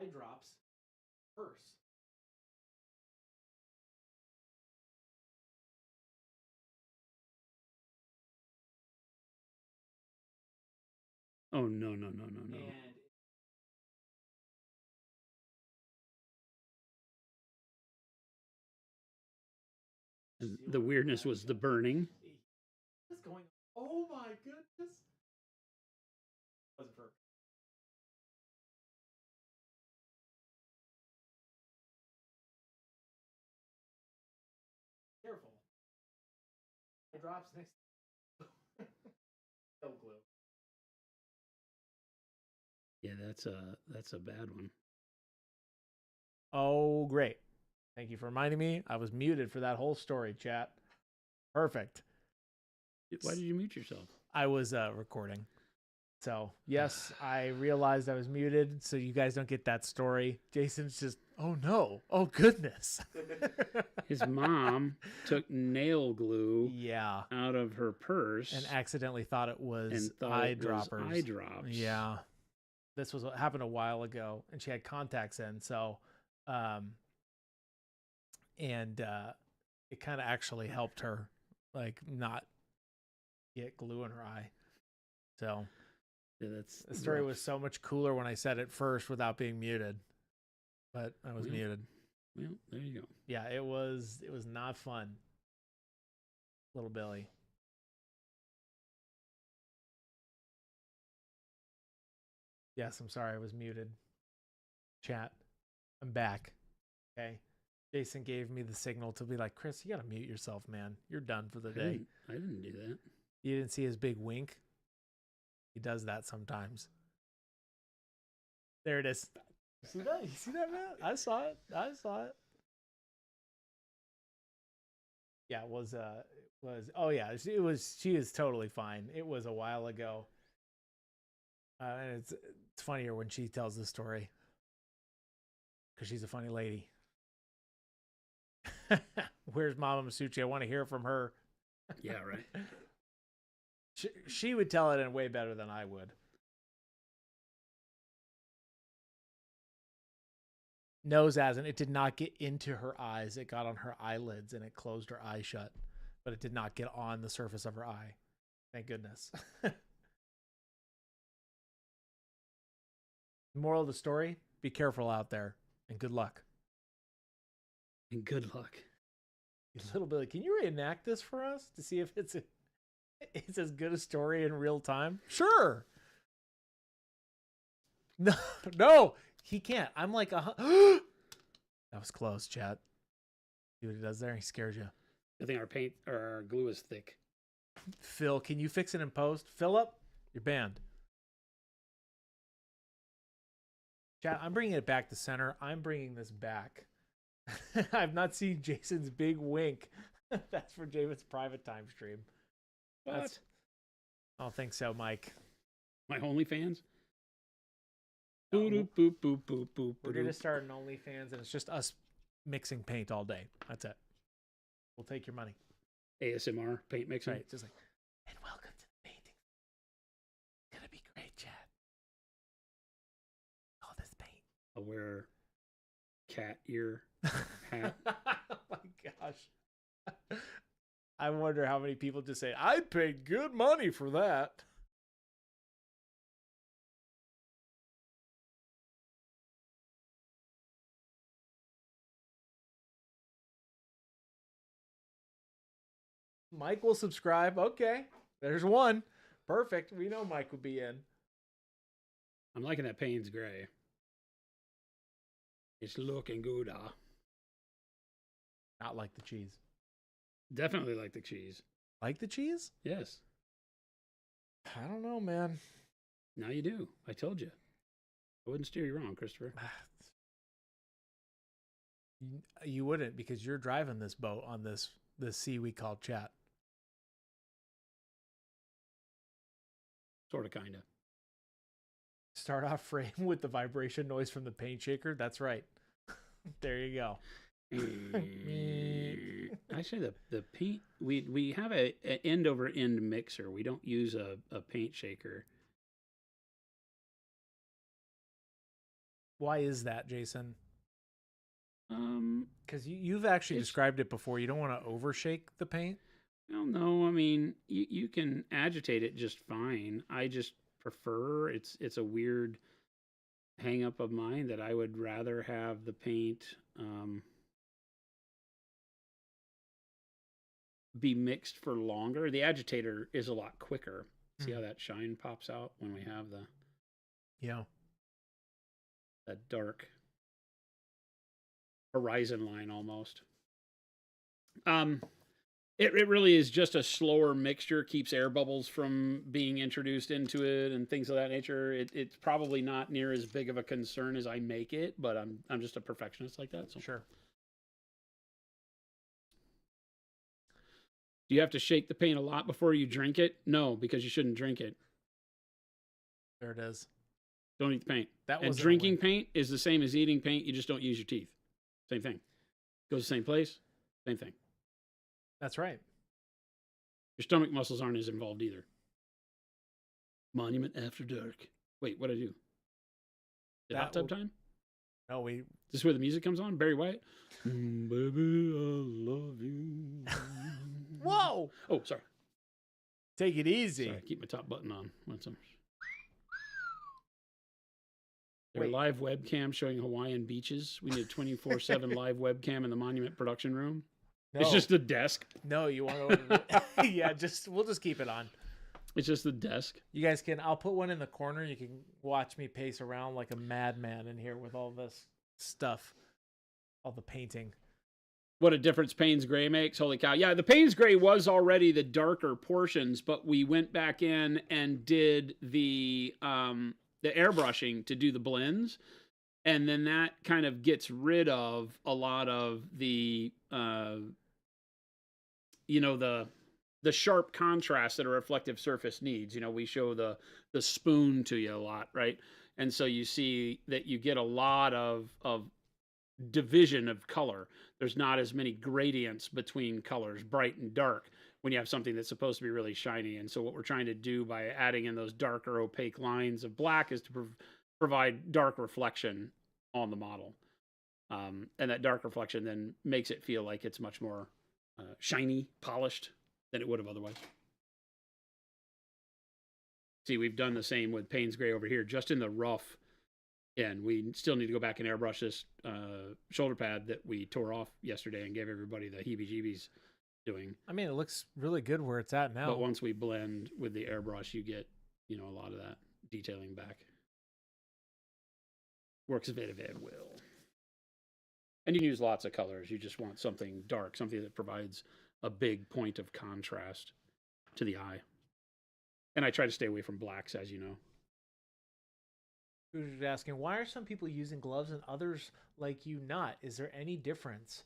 Eye drops. Purse. Oh no. And the weirdness was the burning. What's going on? Oh my goodness. Wasn't perfect. Careful. It drops next. No glue. Yeah, that's a bad one. Oh, great. Thank you for reminding me. I was muted for that whole story, chat. Perfect. Why did you mute yourself? I was recording. So, yes, I realized I was muted, so you guys don't get that story. Jason's just, oh no. Oh, goodness. His mom took nail glue Yeah. out of her purse And accidentally thought it was and thought eye it was droppers. eye drops. Yeah. This was what happened a while ago, and she had contacts in, so it kind of actually helped her like not get glue in her eye. So Yeah, that's the story rough. was so much cooler when I said it first without being muted. But I was muted. Well, there you go. Yeah, it was not fun. Little Billy. Yes, I'm sorry I was muted. Chat. I'm back. Okay. Jason gave me the signal to be like, Chris, you gotta mute yourself, man. You're done for the day. I didn't do that. You didn't see his big wink? He does that sometimes. There it is. You see that? You see that, man? I saw it. Yeah, she is totally fine. It was a while ago. And it's funnier when she tells the story. Because she's a funny lady. Where's Mama Masucci? I want to hear from her. Yeah, right. She would tell it in way better than I would. Nose as in it did not get into her eyes. It got on her eyelids and it closed her eye shut. But it did not get on the surface of her eye. Thank goodness. Moral of the story, be careful out there and good luck. And good luck. Little Billy, can you reenact this for us to see if it's as good a story in real time? Sure. No, he can't. I'm like that was close, chat. See what he does there? He scares you. I think our paint or our glue is thick. Phil, can you fix it in post? Philip, you're banned. Chat, I'm bringing it back to center. I'm bringing this back. I've not seen Jason's big wink. That's for Javen's private time stream. What? I don't think so, Mike. My OnlyFans? No. Boop, boop, boop, boop, boop, We're boop. gonna start an OnlyFans, and it's just us mixing paint all day. That's it. We'll take your money. ASMR, paint mixing. Right, just like, and welcome to the painting. It's gonna be great, Chad. All this paint. I'll wear cat ear hat. Oh my gosh. I wonder how many people just say, I paid good money for that. Mike will subscribe. Okay. There's one. Perfect. We know Mike would be in. I'm liking that Payne's gray. It's looking good, Not like the cheese. Definitely like the cheese. Like the cheese? Yes. I don't know, man. Now you do. I told you. I wouldn't steer you wrong, Christopher. You wouldn't, because you're driving this boat on this sea we call chat. Sort of, kind of. Start off frame with the vibration noise from the paint shaker. That's right. There you go. Actually, the paint, we have a end over end mixer. We don't use a paint shaker. Why is that, Jason? Because you've actually it's- described it before. You don't want to overshake the paint. Well, no, I mean, you can agitate it just fine. I just prefer, it's a weird hang up of mine that I would rather have the paint be mixed for longer. The agitator is a lot quicker. See how that shine pops out when we have Yeah. that dark horizon line almost. It really is just a slower mixture, keeps air bubbles from being introduced into it and things of that nature. It's probably not near as big of a concern as I make it, but I'm just a perfectionist like that. So. Sure. Do you have to shake the paint a lot before you drink it? No, because you shouldn't drink it. There it is. Don't eat the paint. That And wasn't a drinking wink. paint is the same as eating paint. You just don't use your teeth. Same thing. Goes the same place. Same thing. That's right. Your stomach muscles aren't as involved either. Monument After Dark. Wait, what'd I do? Is it That hot tub will- time? No, we. Is this where the music comes on? Barry White? Baby, I love you. Whoa! Oh, sorry. Take it easy. Sorry, keep my top button on. Their Wait. live webcam showing Hawaiian beaches. We need a 24/7 live webcam in the Monument production room. No. It's just a desk. No, you want to. Yeah, we'll just keep it on. It's just the desk. You guys can. I'll put one in the corner. You can watch me pace around like a madman in here with all this stuff, all the painting. What a difference Payne's Gray makes. Holy cow. Yeah, the Payne's Gray was already the darker portions, but we went back in and did the airbrushing to do the blends. And then that kind of gets rid of a lot of the, the sharp contrast that a reflective surface needs. We show the spoon to you a lot, right? And so you see that you get a lot of division of color. There's not as many gradients between colors, bright and dark, when you have something that's supposed to be really shiny. And so what we're trying to do by adding in those darker opaque lines of black is to provide dark reflection on the model. And that dark reflection then makes it feel like it's much more shiny, polished than it would have otherwise. See, we've done the same with Payne's Gray over here, just in the rough end. We still need to go back and airbrush this shoulder pad that we tore off yesterday and gave everybody the heebie-jeebies doing. I mean, it looks really good where it's at now. But once we blend with the airbrush, you get, a lot of that detailing back. Works very, very well. And you can use lots of colors. You just want something dark, something that provides a big point of contrast to the eye. And I try to stay away from blacks, as you know. Who's asking, why are some people using gloves and others like you not? Is there any difference?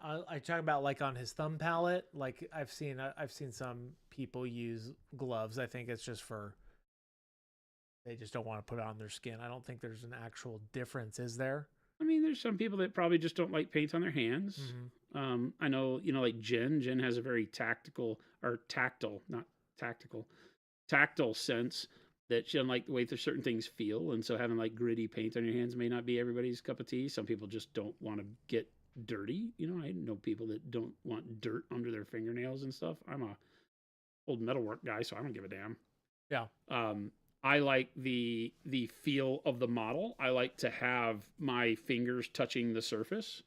I talk about like on his thumb palette. Like I've seen some people use gloves. I think it's just for they just don't want to put it on their skin. I don't think there's an actual difference, is there? I mean, there's some people that probably just don't like paint on their hands. I know, like Jen. Jen has a very tactile, not tactical, tactile sense that she doesn't like the way certain things feel, and so having like gritty paint on your hands may not be everybody's cup of tea. Some people just don't want to get dirty. I know people that don't want dirt under their fingernails and stuff. I'm a old metalwork guy, so I don't give a damn. Yeah. I like the feel of the model. I like to have my fingers touching the surface.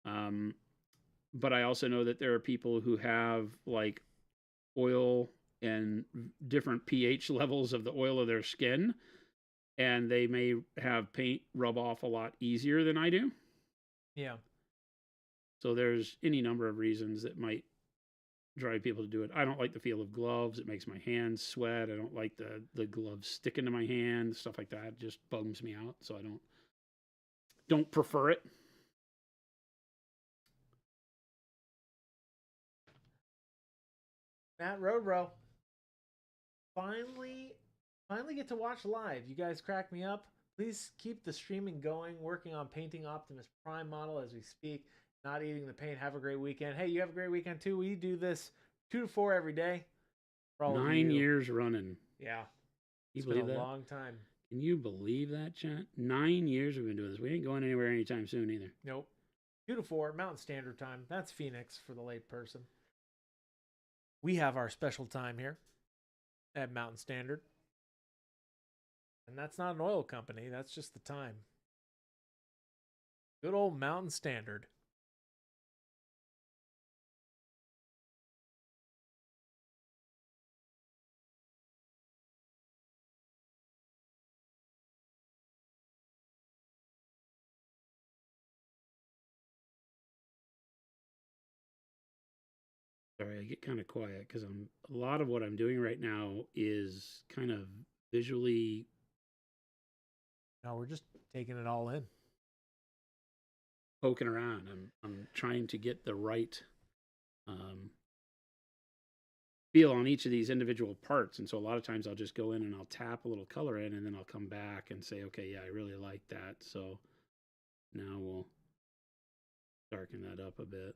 But I also know that there are people who have like oil and different pH levels of the oil of their skin, and they may have paint rub off a lot easier than I do. Yeah. So there's any number of reasons that might drive people to do it. I don't like the feel of gloves. It makes my hands sweat. I don't like the gloves sticking to my hand. Stuff like that it just bums me out. So I don't prefer it. Matt Roadbro. Finally get to watch live. You guys crack me up. Please keep the streaming going. Working on painting Optimus Prime model as we speak. Not eating the paint. Have a great weekend. Hey, you have a great weekend too. We do this 2 to 4 every day. For all 9 years running. Yeah. It's been a long time. Can you believe that, chat? 9 years we've been doing this. We ain't going anywhere anytime soon either. Nope. 2 to 4, Mountain Standard Time. That's Phoenix for the late person. We have our special time here at Mountain Standard. And that's not an oil company. That's just the time. Good old Mountain Standard. Sorry, I get kind of quiet because a lot of what I'm doing right now is kind of visually. No, we're just taking it all in. Poking around. I'm trying to get the right feel on each of these individual parts, and so a lot of times I'll just go in and I'll tap a little color in, and then I'll come back and say, okay, yeah, I really like that. So now we'll darken that up a bit.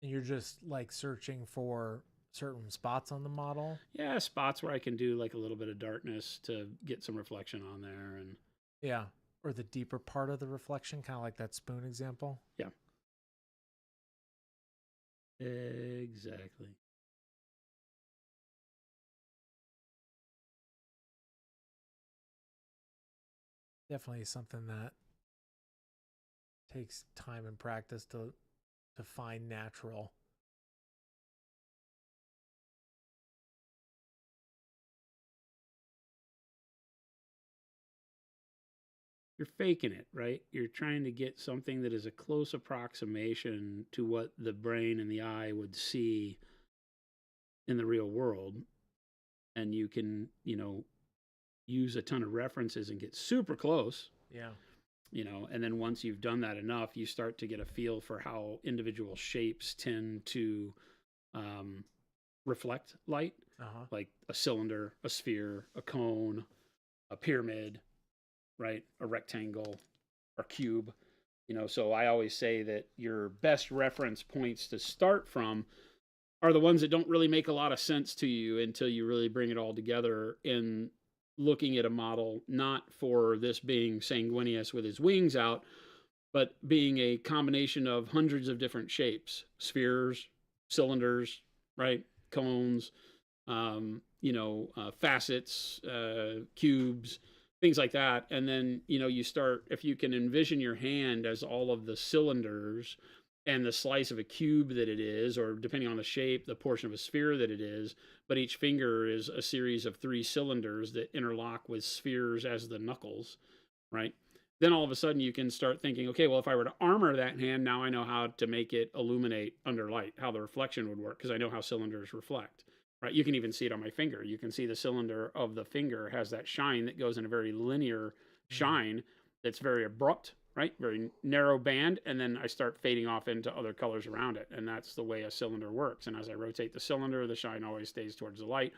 And you're just like searching for certain spots on the model? Yeah, spots where I can do like a little bit of darkness to get some reflection on there. And yeah, or the deeper part of the reflection, kind of like that spoon example. Yeah. Exactly. Definitely something that takes time and practice to find natural. You're faking it, right? You're trying to get something that is a close approximation to what the brain and the eye would see in the real world. And you can, use a ton of references and get super close. Yeah. And then once you've done that enough, you start to get a feel for how individual shapes tend to reflect light, like a cylinder, a sphere, a cone, a pyramid, right? A rectangle or cube. So I always say that your best reference points to start from are the ones that don't really make a lot of sense to you until you really bring it all together in looking at a model, not for this being Sanguinius with his wings out, but being a combination of hundreds of different shapes, spheres, cylinders, right? Cones, facets, cubes, things like that. And then, you start, if you can envision your hand as all of the cylinders and the slice of a cube that it is, or depending on the shape, the portion of a sphere that it is, but each finger is a series of 3 cylinders that interlock with spheres as the knuckles, right? Then all of a sudden you can start thinking, okay, well, if I were to armor that hand, now I know how to make it illuminate under light, how the reflection would work, because I know how cylinders reflect, right? You can even see it on my finger. You can see the cylinder of the finger has that shine that goes in a very linear shine that's very abrupt right? Very narrow band, and then I start fading off into other colors around it, and that's the way a cylinder works. And as I rotate the cylinder, the shine always stays towards the light.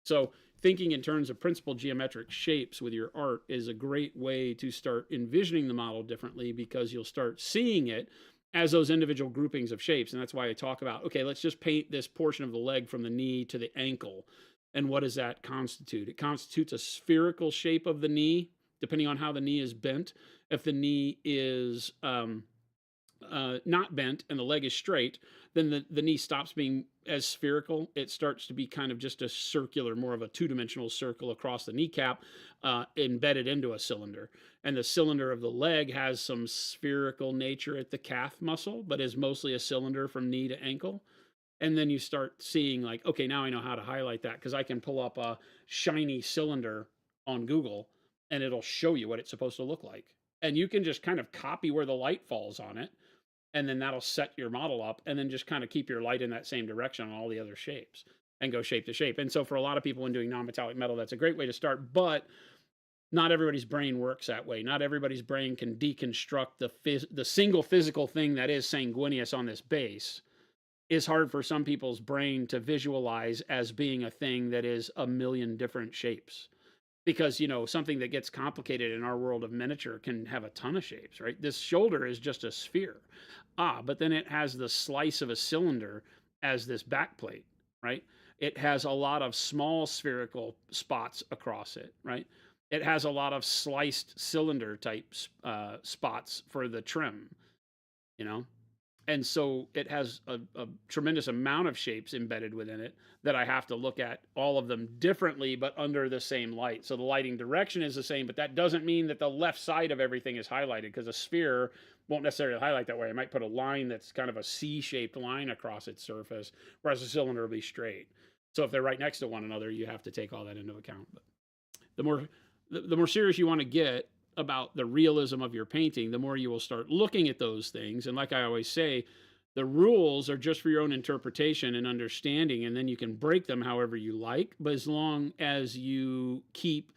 So thinking in terms of principal geometric shapes with your art is a great way to start envisioning the model differently, because you'll start seeing it as those individual groupings of shapes. And that's why I talk about, okay, let's just paint this portion of the leg from the knee to the ankle. And what does that constitute? It constitutes a spherical shape of the knee, depending on how the knee is bent. If the knee is not bent and the leg is straight, then the knee stops being as spherical. It starts to be kind of just a circular, more of a two-dimensional circle across the kneecap, embedded into a cylinder. And the cylinder of the leg has some spherical nature at the calf muscle, but is mostly a cylinder from knee to ankle. And then you start seeing like, okay, now I know how to highlight that, because I can pull up a shiny cylinder on Google and it'll show you what it's supposed to look like. And you can just kind of copy where the light falls on it, and then that'll set your model up, and then just kind of keep your light in that same direction on all the other shapes and go shape to shape. And so for a lot of people when doing non-metallic metal, that's a great way to start, but not everybody's brain works that way. Not everybody's brain can deconstruct the single physical thing that is Sanguinius on this base. Is hard for some people's brain to visualize as being a thing that is a million different shapes. Because, you know, something that gets complicated in our world of miniature can have a ton of shapes, right? This shoulder is just a sphere. But then it has the slice of a cylinder as this back plate, right? It has a lot of small spherical spots across it, right? It has a lot of sliced cylinder type spots for the trim, you know? And so it has a tremendous amount of shapes embedded within it that I have to look at all of them differently, but under the same light. So the lighting direction is the same, but that doesn't mean that the left side of everything is highlighted, because a sphere won't necessarily highlight that way. I might put a line that's kind of a C-shaped line across its surface, whereas a cylinder will be straight. So if they're right next to one another, you have to take all that into account. But the more serious you want to get about the realism of your painting, the more you will start looking at those things. And like I always say, the rules are just for your own interpretation and understanding, and then you can break them however you like, but as long as you keep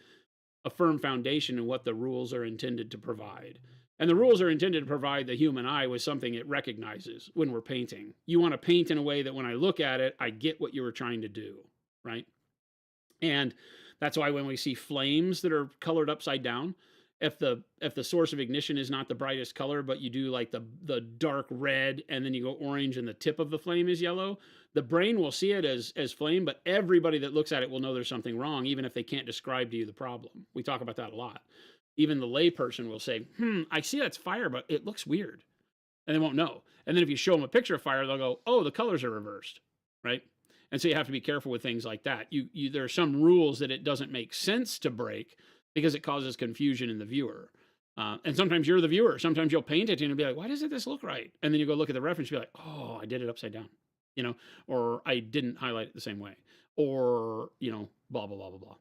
a firm foundation in what the rules are intended to provide. And the rules are intended to provide the human eye with something it recognizes when we're painting. You want to paint in a way that when I look at it, I get what you were trying to do, right? And that's why when we see flames that are colored upside down, if the source of ignition is not the brightest color, but you do like the dark red and then you go orange and the tip of the flame is yellow, the brain will see it as flame, but everybody that looks at it will know there's something wrong, even if they can't describe to you the problem. We talk about that a lot. Even the layperson will say, I see that's fire, but it looks weird. And they won't know. And then if you show them a picture of fire, they'll go, oh, the colors are reversed, right? And so you have to be careful with things like that. There are some rules that it doesn't make sense to break, because it causes confusion in the viewer. And sometimes you're the viewer. Sometimes you'll paint it and you'll be like, why doesn't this look right? And then you go look at the reference, you'll be like, oh, I did it upside down, you know, or I didn't highlight it the same way, or, you know, blah, blah, blah, blah, blah.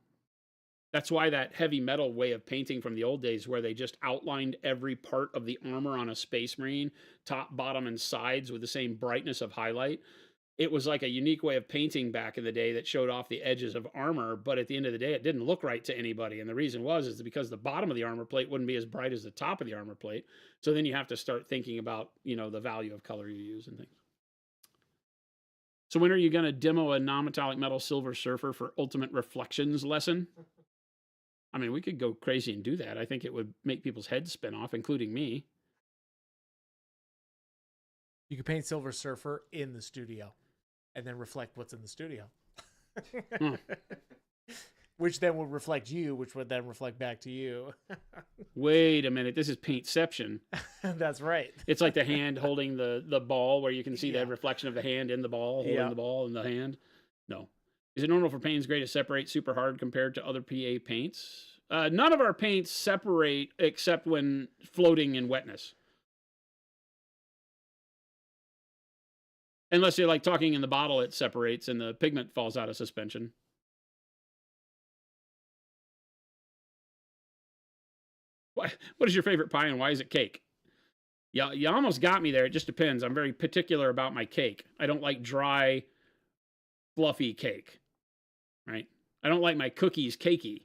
That's why that heavy metal way of painting from the old days, where they just outlined every part of the armor on a Space Marine, top, bottom, and sides with the same brightness of highlight. It was like a unique way of painting back in the day that showed off the edges of armor, but at the end of the day, it didn't look right to anybody. And the reason is because the bottom of the armor plate wouldn't be as bright as the top of the armor plate. So then you have to start thinking about, you know, the value of color you use and things. So when are you going to demo a non-metallic metal Silver Surfer for Ultimate Reflections lesson? I mean, we could go crazy and do that. I think it would make people's heads spin off, including me. You could paint Silver Surfer in the studio and then reflect what's in the studio. Which then would reflect you, which would then reflect back to you. Wait a minute. This is paintception. That's right. It's like the hand holding the ball, where you can see the reflection of the hand in the ball, holding the ball in the hand. No. Is it normal for Payne's Gray to separate super hard compared to other PA paints? None of our paints separate except when floating in wetness. Unless you're like talking in the bottle, it separates and the pigment falls out of suspension. What is your favorite pie and why is it cake? Yeah, you almost got me there. It just depends. I'm very particular about my cake. I don't like dry, fluffy cake, right? I don't like my cookies cakey.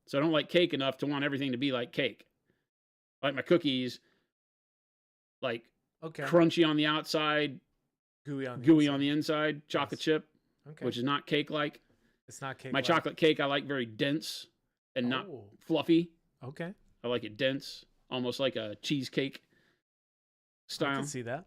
So I don't like cake enough to want everything to be like cake. like my cookies, like Okay. crunchy on the outside, Gooey on the gooey inside. on the inside, chocolate Yes. chip, Okay. which is not cake-like. It's not cake. My chocolate cake I like very dense and not Oh. fluffy. Okay. I like it dense, almost like a cheesecake I style. can see that.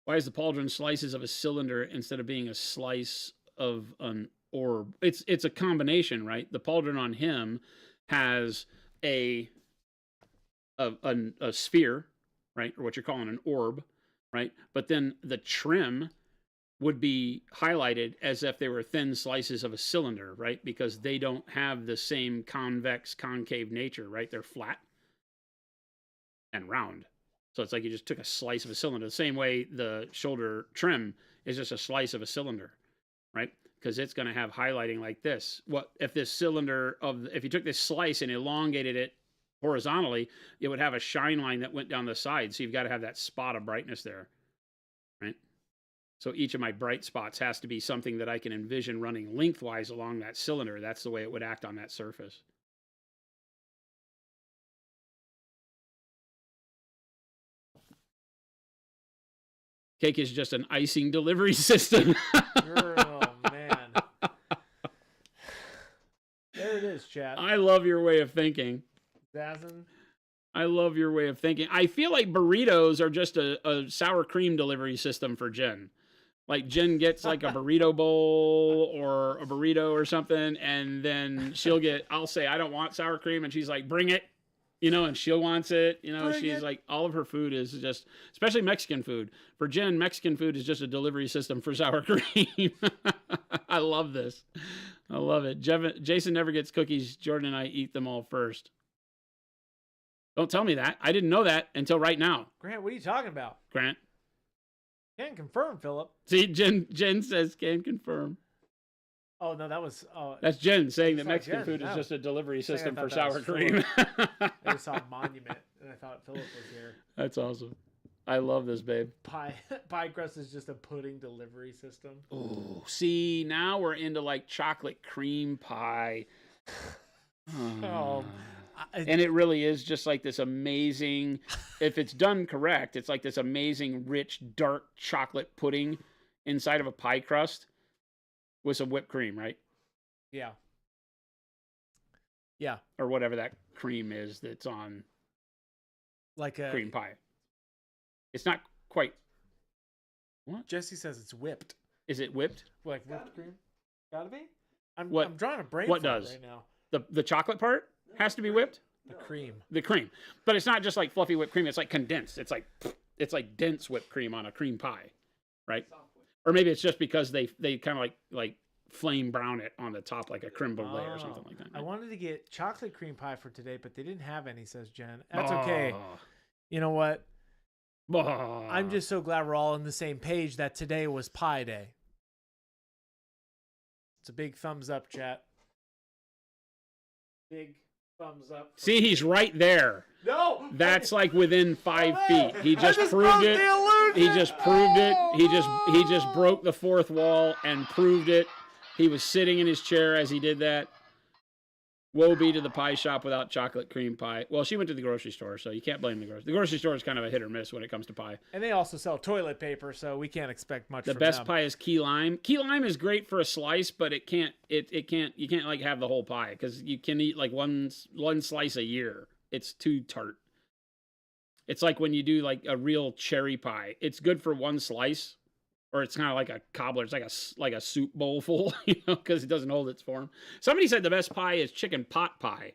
Why is the pauldron slices of a cylinder instead of being a slice of an orb? It's a combination, right? The pauldron on him has a sphere, right, or what you're calling an orb, right? But then the trim would be highlighted as if they were thin slices of a cylinder, right? Because they don't have the same convex, concave nature, right? They're flat and round. So it's like you just took a slice of a cylinder. The same way the shoulder trim is just a slice of a cylinder, right? Because it's going to have highlighting like this. What if this cylinder if you took this slice and elongated it horizontally, it would have a shine line that went down the side. So you've got to have that spot of brightness there, right? So each of my bright spots has to be something that I can envision running lengthwise along that cylinder. That's the way it would act on that surface. Cake is just an icing delivery system. Oh, man. There it is, chat. I love your way of thinking. Zazen. I love your way of thinking. I feel like burritos are just a sour cream delivery system for Jen. Like Jen gets like a burrito bowl or a burrito or something, and then I'll say, I don't want sour cream, and she's like, bring it, and she wants it. She's like, all of her food is just, especially Mexican food. For Jen, Mexican food is just a delivery system for sour cream. I love this. I love it. Jason never gets cookies. Jordan and I eat them all first. Don't tell me that. I didn't know that until right now. Grant, what are you talking about? Grant. Can't confirm, Philip. See, Jen says can confirm. Oh, no, that was... That's Jen saying that not Mexican Jen, food is no. just a delivery Saying I system for thought that sour was cream. I saw a monument, and I thought Philip was here. That's awesome. I love this, babe. Pie crust is just a pudding delivery system. Oh, see, now we're into like chocolate cream pie. Oh, And it really is just like this amazing, if it's done correct, it's like this amazing, rich, dark chocolate pudding inside of a pie crust with some whipped cream, right? yeah. Yeah. Or whatever that cream is that's on Like a... cream pie. It's not quite. What? Jesse says it's whipped. Is it whipped? Like whipped cream? Gotta be. I'm What- drawing a brain what fart does? right now. The chocolate part has to be whipped? The cream. The cream. But it's not just like fluffy whipped cream. It's like condensed. It's like dense whipped cream on a cream pie, right? Or maybe it's just because they kind of like flame brown it on the top like a creme brulee or something like that. I wanted to get chocolate cream pie for today, but they didn't have any, says Jen. That's okay. You know what? I'm just so glad we're all on the same page that today was pie day. It's a big thumbs up, chat. Big thumbs up. See, he's right there. No! That's like within 5 Oh, feet. He I just broke proved it. the illusion! He just proved it. He just broke the fourth wall and proved it. He was sitting in his chair as he did that. Woe be to the pie shop without chocolate cream pie. Well, she went to the grocery store, so you can't blame the grocery. The grocery store is kind of a hit or miss when it comes to pie. And they also sell toilet paper, so we can't expect much The from best them. pie is key lime. Key lime is great for a slice, but you can't like have the whole pie because you can eat like one slice a year. It's too tart. It's like when you do like a real cherry pie. It's good for one slice, or it's kind of like a cobbler. It's like a soup bowl full, because it doesn't hold its form. Somebody said the best pie is chicken pot pie.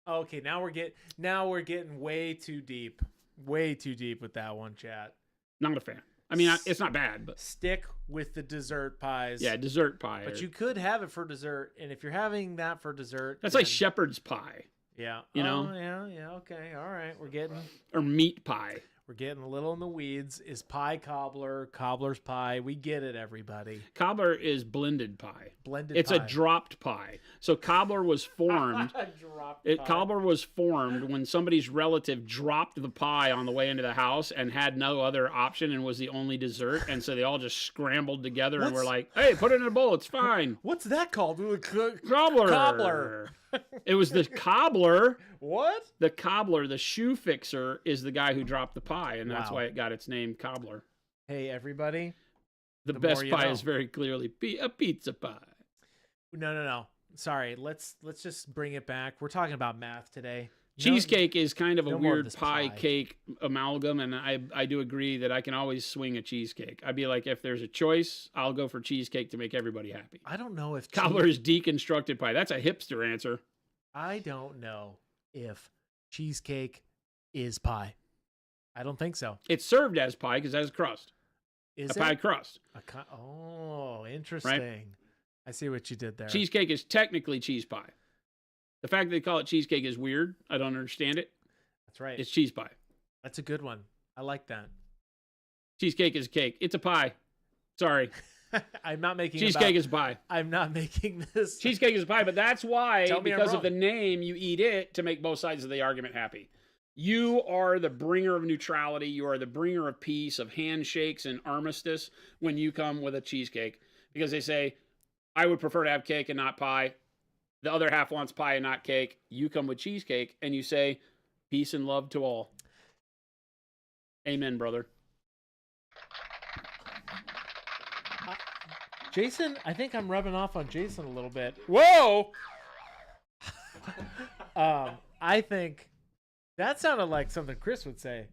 Okay, now we're getting way too deep with that one, chat. Not a fan. I mean, it's not bad, but Stick with the dessert pies. yeah, dessert pie. But you could have it for dessert, and if you're having that for dessert, that's then- like shepherd's pie yeah, you know? yeah, okay, all right, we're getting or meat pie. a little in the weeds. Is pie cobbler's pie? We get it, everybody. Cobbler is blended pie. Blended. It's pie. a dropped pie. So cobbler was formed. Dropped pie. Cobbler was formed when somebody's relative dropped the pie on the way into the house and had no other option and was the only dessert, and so they all just scrambled together and were What's- like, "Hey, put it in a bowl. It's fine." What's that called? Cobbler. Cobbler. It was the cobbler. What? The cobbler, the shoe fixer, is the guy who dropped the pie, and that's Wow. why it got its name cobbler. Hey, everybody. The The best more you pie know. is very clearly a pizza pie. No. Sorry. Let's just bring it back. We're talking about math today. Cheesecake is kind of a no more of weird this pie pie. cake amalgam, and I do agree that I can always swing a cheesecake. I'd be like, if there's a choice, I'll go for cheesecake to make everybody happy. I don't know if Cobbler is deconstructed pie. That's a hipster answer. I don't know if cheesecake is pie. I don't think so. It's served as pie because it has crust. Is A it? pie crust. Oh, interesting. I see what you did there. Cheesecake is technically cheese pie. The fact that they call it cheesecake is weird. I don't understand it. That's right. It's cheese pie. That's a good one. I like that. Cheesecake is cake. It's a pie. Sorry. I'm not making Cheesecake is pie. I'm not making this. Cheesecake is pie, but that's why, Tell me I'm because of wrong. the name, you eat it to make both sides of the argument happy. You are the bringer of neutrality. You are the bringer of peace, of handshakes and armistice when you come with a cheesecake. Because they say, I would prefer to have cake and not pie. The other half wants pie and not cake. You come with cheesecake and you say, peace and love to all. Amen, brother. Jason, I think I'm rubbing off on Jason a little bit. Whoa! I think that sounded like something Chris would say.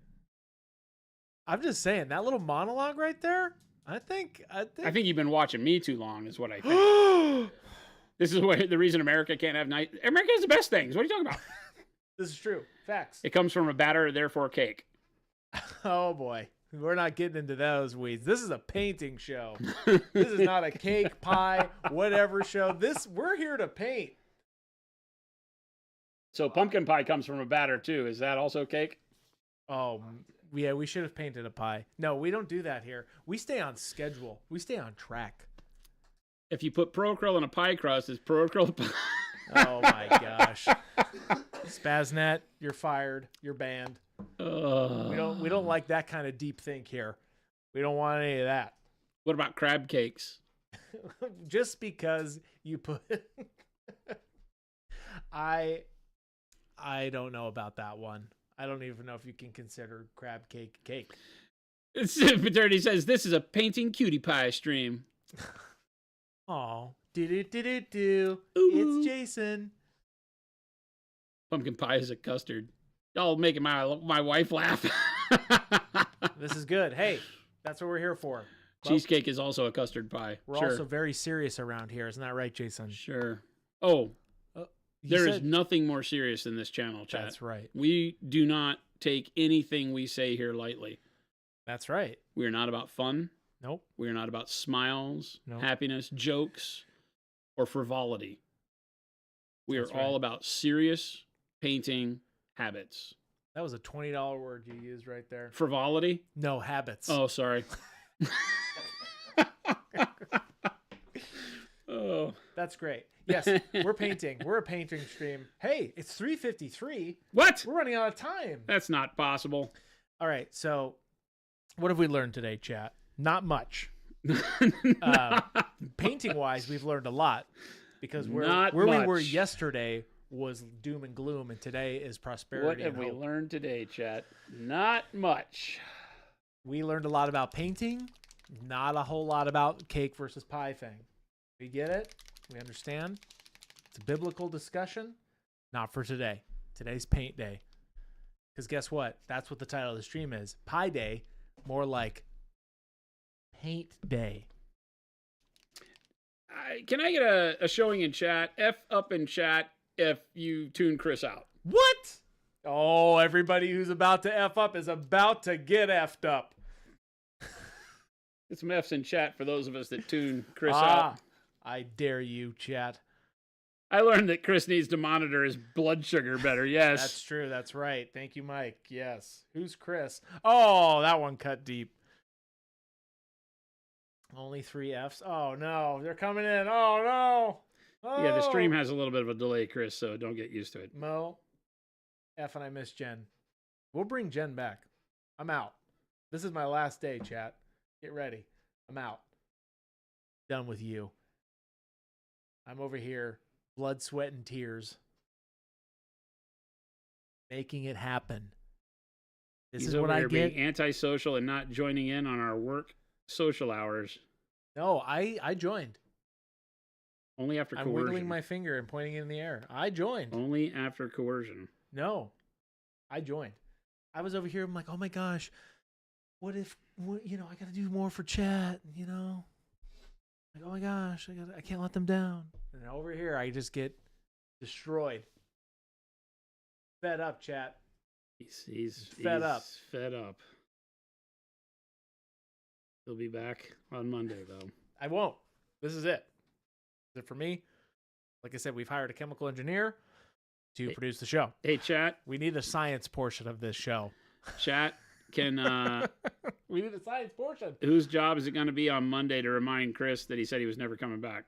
I'm just saying that little monologue right there. I think I think you've been watching me too long, is what I think. This is what the reason America can't have nice. America has the best things. What are you talking about? This is true. Facts. It comes from a batter, therefore cake. Oh boy. We're not getting into those weeds. This is a painting show. This is not a cake, pie, whatever show. We're here to paint. So pumpkin pie comes from a batter too. Is that also cake? Oh, yeah, we should have painted a pie. No, we don't do that here. We stay on schedule. We stay on track. If you put Pro-Krill in a pie crust, is Pro-Krill a pie? Oh my gosh. Spaznet, you're fired. You're banned. We don't like that kind of deep think here. We don't want any of that. What about crab cakes? Just because you put I don't know about that one. I don't even know if you can consider crab cake cake. Paternity says this is a painting cutie pie stream. Oh, do. Ooh. It's Jason. Pumpkin pie is a custard. Y'all making my wife laugh. This is good. Hey, that's what we're here for. Well, Cheesecake is also a custard pie. we're Sure. also very serious around here. Isn't that right, Jason? Sure. Oh, You there is said- nothing more serious than this channel, chat. That's right. We do not take anything we say here lightly. That's right. We are not about fun. Nope. We are not about smiles, Nope. happiness, jokes, or frivolity. We That's are all right. about serious painting habits. That was a $20 word you used right there. Frivolity? No, habits. Oh, sorry. Oh, That's great. Yes, we're painting. We're a painting stream. Hey, it's 3:53. what? We're running out of time. That's not possible. All right, so what have we learned today, chat? Not much. Painting wise, we've learned a lot because Not where we were much. yesterday was doom and gloom, and today is prosperity. What have and we hope. learned today, chat? Not much. We learned a lot about painting, not a whole lot about cake versus pie thing. We get it. We understand. It's a biblical discussion. Not for today. Today's paint day. Because guess what? That's what the title of the stream is. Pie day, more like paint day. Can I get a showing in chat? F up in chat if you tune Chris out. What? Oh, everybody who's about to F up is about to get F'd up. Get some F's in chat for those of us that tune Chris out. I dare you, chat. I learned that Chris needs to monitor his blood sugar better. Yes. That's true. That's right. Thank you, Mike. Yes. Who's Chris? Oh, that one cut deep. Only 3 F's. Oh, no. They're coming in. Oh, no. Oh. Yeah, the stream has a little bit of a delay, Chris, so don't get used to it. Mo, F and I miss Jen. We'll bring Jen back. I'm out. This is my last day, chat. Get ready. I'm out. Done with you. I'm over here, blood, sweat, and tears, making it happen. This He's is over what I here get. being antisocial and not joining in on our work social hours. No, I joined. Only after I'm coercion. wiggling my finger and pointing it in the air. I joined. Only after coercion. No, I joined. I was over here. I'm like, oh my gosh, what if I got to do more for chat? Like, oh my gosh, I can't let them down. And over here, I just get destroyed. Fed up, chat. He's Fed up. Fed up. He'll be back on Monday though. I won't. This is it. Is it for me? Like I said, we've hired a chemical engineer to produce the show. Hey, chat. We need a science portion of this show. Chat, can we need a science portion. whose job is it going to be on Monday to remind Chris that he said he was never coming back?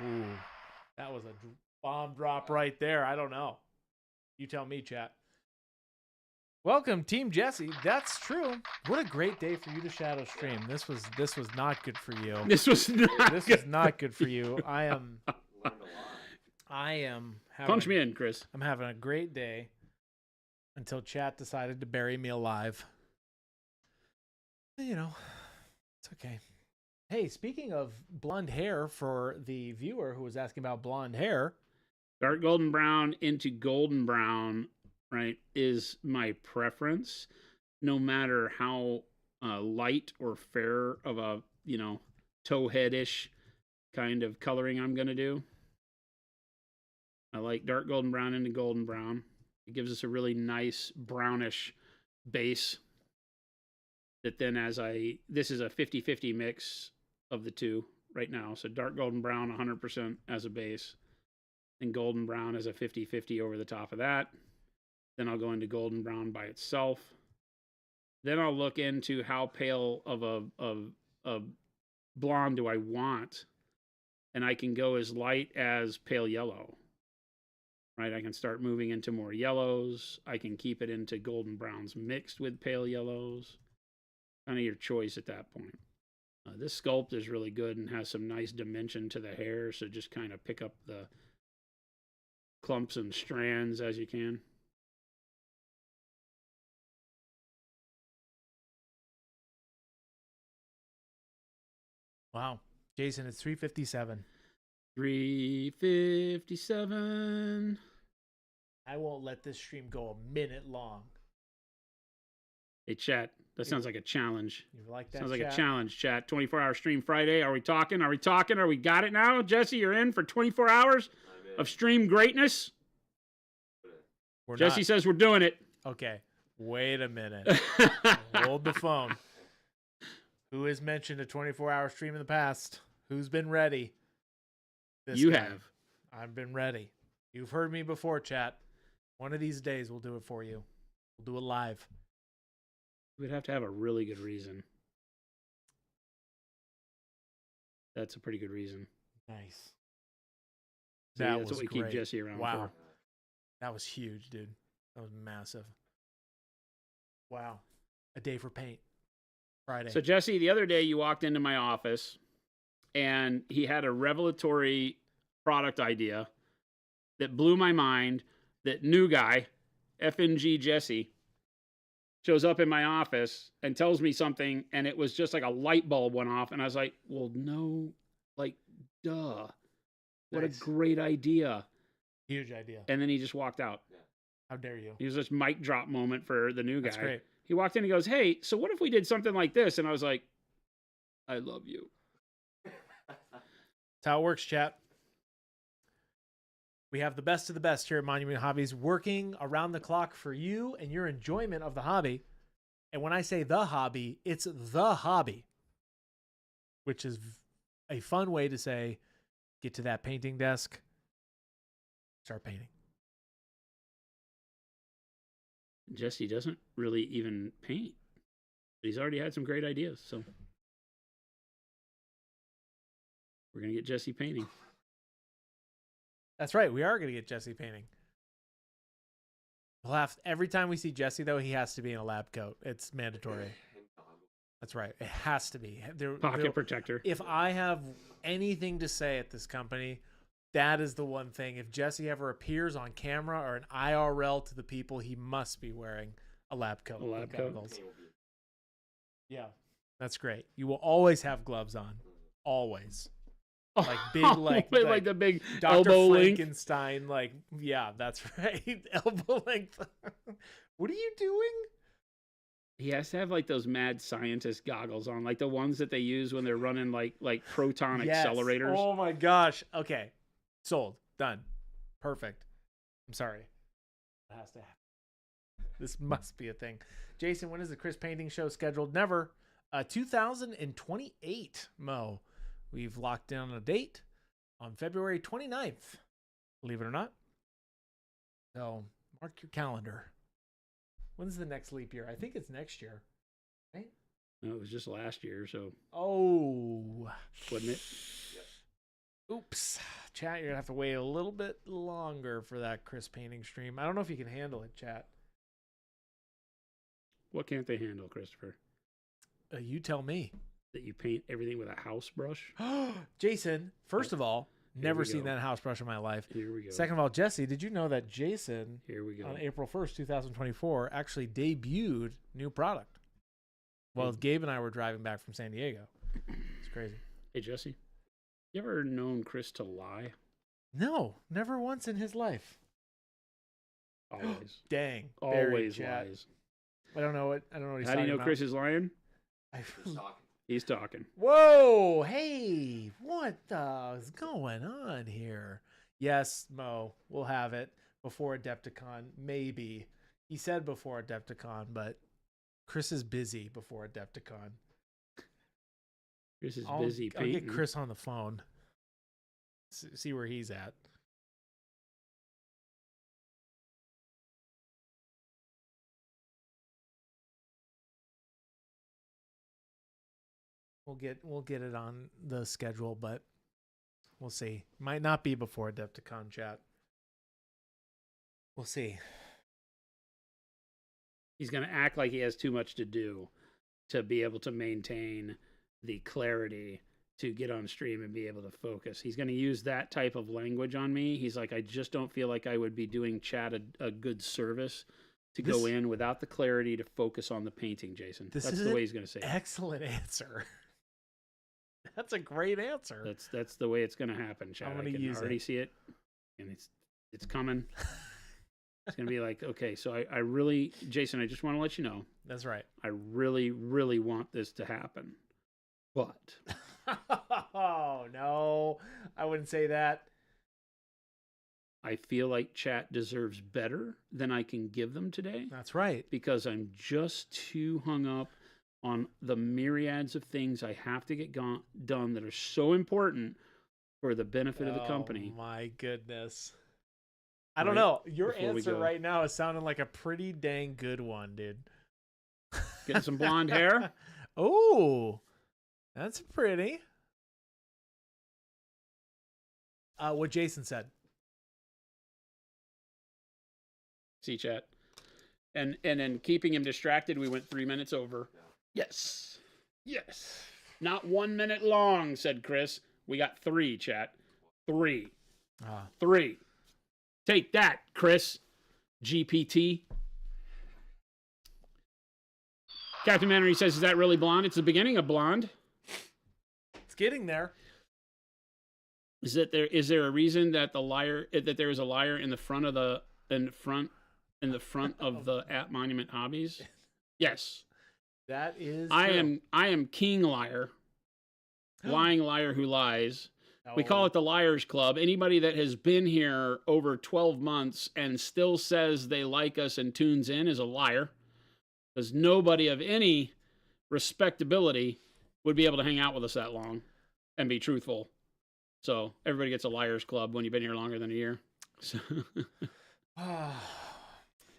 Ooh, that was a bomb drop right there. I don't know. You tell me, chat. Welcome, Team Jesse. That's true. What a great day for you to shadow stream. This was not good for you. This was not. This good. was not good for you. I am having, Punch me in, Chris. I'm having a great day until chat decided to bury me alive. It's okay. Hey, speaking of blonde hair, for the viewer who was asking about blonde hair, Dark golden brown into golden brown, right, is my preference. No matter how light or fair of a, towhead-ish kind of coloring I'm going to do. I like dark golden brown into golden brown. It gives us a really nice brownish base that then this is a 50-50 mix of the two right now. So dark golden brown 100% as a base. And golden brown as a 50-50 over the top of that. Then I'll go into golden brown by itself. Then I'll look into how pale of a blonde do I want. And I can go as light as pale yellow. Right? I can start moving into more yellows. I can keep it into golden browns mixed with pale yellows. Kind of your choice at that point. This sculpt is really good and has some nice dimension to the hair. So just kind of pick up the clumps and strands as you can. wow, Jason, it's 3:57. 3:57. I won't let this stream go a minute long. Hey, chat. That sounds like a challenge. You like that? Sounds like chat? a challenge, chat. 24-hour stream Friday. Are we talking? Are we talking? Are we got it now? Jesse, you're in for 24 hours of stream greatness? We're Jesse not. says we're doing it. Okay, wait a minute. Hold the phone. Who has mentioned a 24-hour stream in the past? Who's been ready? This You guy. have. I've been ready. You've heard me before, chat. One of these days, we'll do it for you. We'll do it live. We'd have to have a really good reason. That's a pretty good reason. Nice. See, That that's was what we great. keep Jesse around Wow. for. That was huge, dude. That was massive. Wow. A day for paint. Friday. So, Jesse, the other day you walked into my office and he had a revelatory product idea that blew my mind. That new guy, FNG Jesse, shows up in my office and tells me something, and it was just like a light bulb went off. And I was like, well, no, like, duh. What Nice. a great idea. Huge idea. And then he just walked out. How dare you? He was this mic drop moment for the new guy. That's great. He walked in and goes, hey, so what if we did something like this? And I was like, I love you. That's how it works, chat. We have the best of the best here at Monument Hobbies working around the clock for you and your enjoyment of the hobby. And when I say the hobby, it's the hobby, which is a fun way to say, get to that painting desk, start painting. Jesse doesn't really even paint. He's already had some great ideas. So we're going to get Jesse painting. That's right. We are going to get Jesse painting. We'll have, every time we see Jesse, though, he has to be in a lab coat. It's mandatory. That's right. It has to be. Pocket protector. If I have anything to say at this company, That is the one thing. If Jesse ever appears on camera or an IRL to the people, he must be wearing a lab coat. A lab with coat? goggles. Yeah, that's great. You will always have gloves on. Always. Like big, like the big Dr. elbow length. Frankenstein, like, yeah, that's right. Elbow length. What are you doing? He has to have like those mad scientist goggles on, like the ones that they use when they're running like proton Yes. accelerators. Oh my gosh. Okay. Sold. Done. Perfect. I'm sorry. It has to happen. This must be a thing. Jason, when is the Chris Painting Show scheduled? Never. 2028, Mo. We've locked down a date on February 29th. Believe it or not. So mark your calendar. When's the next leap year? I think it's next year. Right? No, it was just last year, so Oh. wasn't it? Oops. Chat, you're going to have to wait a little bit longer for that Chris Painting stream. I don't know if you can handle it, chat. What can't they handle, Christopher? You tell me. That you paint everything with a house brush? Jason, first of all, never we seen go. that house brush in my life. Here we go. Second of all, Jesse, did you know that Jason, Here we go. on April 1st, 2024, actually debuted new product? Well, Gabe and I were driving back from San Diego. It's crazy. Hey, Jesse, you ever known Chris to lie? No, never once in his life. Always. Dang. Always chat. lies. I don't know what he's How do talking you know about. Chris is lying? He's talking. He's talking. Whoa, hey, what is going on here? Yes, Mo, we'll have it before Adepticon, maybe. He said before Adepticon, but Chris is busy before Adepticon. Chris is I'll busy painting. get Chris on the phone. See where he's at. We'll get it on the schedule, but we'll see. Might not be before Adepticon, chat. We'll see. He's going to act like he has too much to do to be able to maintain the clarity to get on stream and be able to focus. He's going to use that type of language on me. He's like, I just don't feel like I would be doing chat a good service to go in without the clarity to focus on the painting, Jason. That's the way he's going to say it. Excellent answer. That's a great answer. That's the way it's going to happen, chat. I'm I gonna can use already it. see it, and it's coming. It's going to be like, okay, so I really, Jason, I just want to let you know. That's right. I really, really want this to happen. But Oh, no. I wouldn't say that. I feel like chat deserves better than I can give them today That's right. because I'm just too hung up on the myriads of things I have to get done that are so important for the benefit of the company. Oh, my goodness. I don't Right know. Your before we answer go. right now is sounding like a pretty dang good one, dude. Getting some blonde hair. Oh, that's pretty. What Jason said. See, chat. And then keeping him distracted, we went 3 minutes over. Yes. Yes. Not 1 minute long, said Chris. We got 3, chat. 3. 3. Take that, Chris. GPT. Captain Mannery says, is that really blonde? It's the beginning of blonde. It's getting there. Is there a reason that there is a liar in the front of the at Monument Hobbies? Yes. That is I true. am King Liar. Lying liar who lies. We call it the Liars Club. Anybody that has been here over 12 months and still says they like us and tunes in is a liar. Because nobody of any respectability would be able to hang out with us that long and be truthful. So everybody gets a Liars Club when you've been here longer than a year. So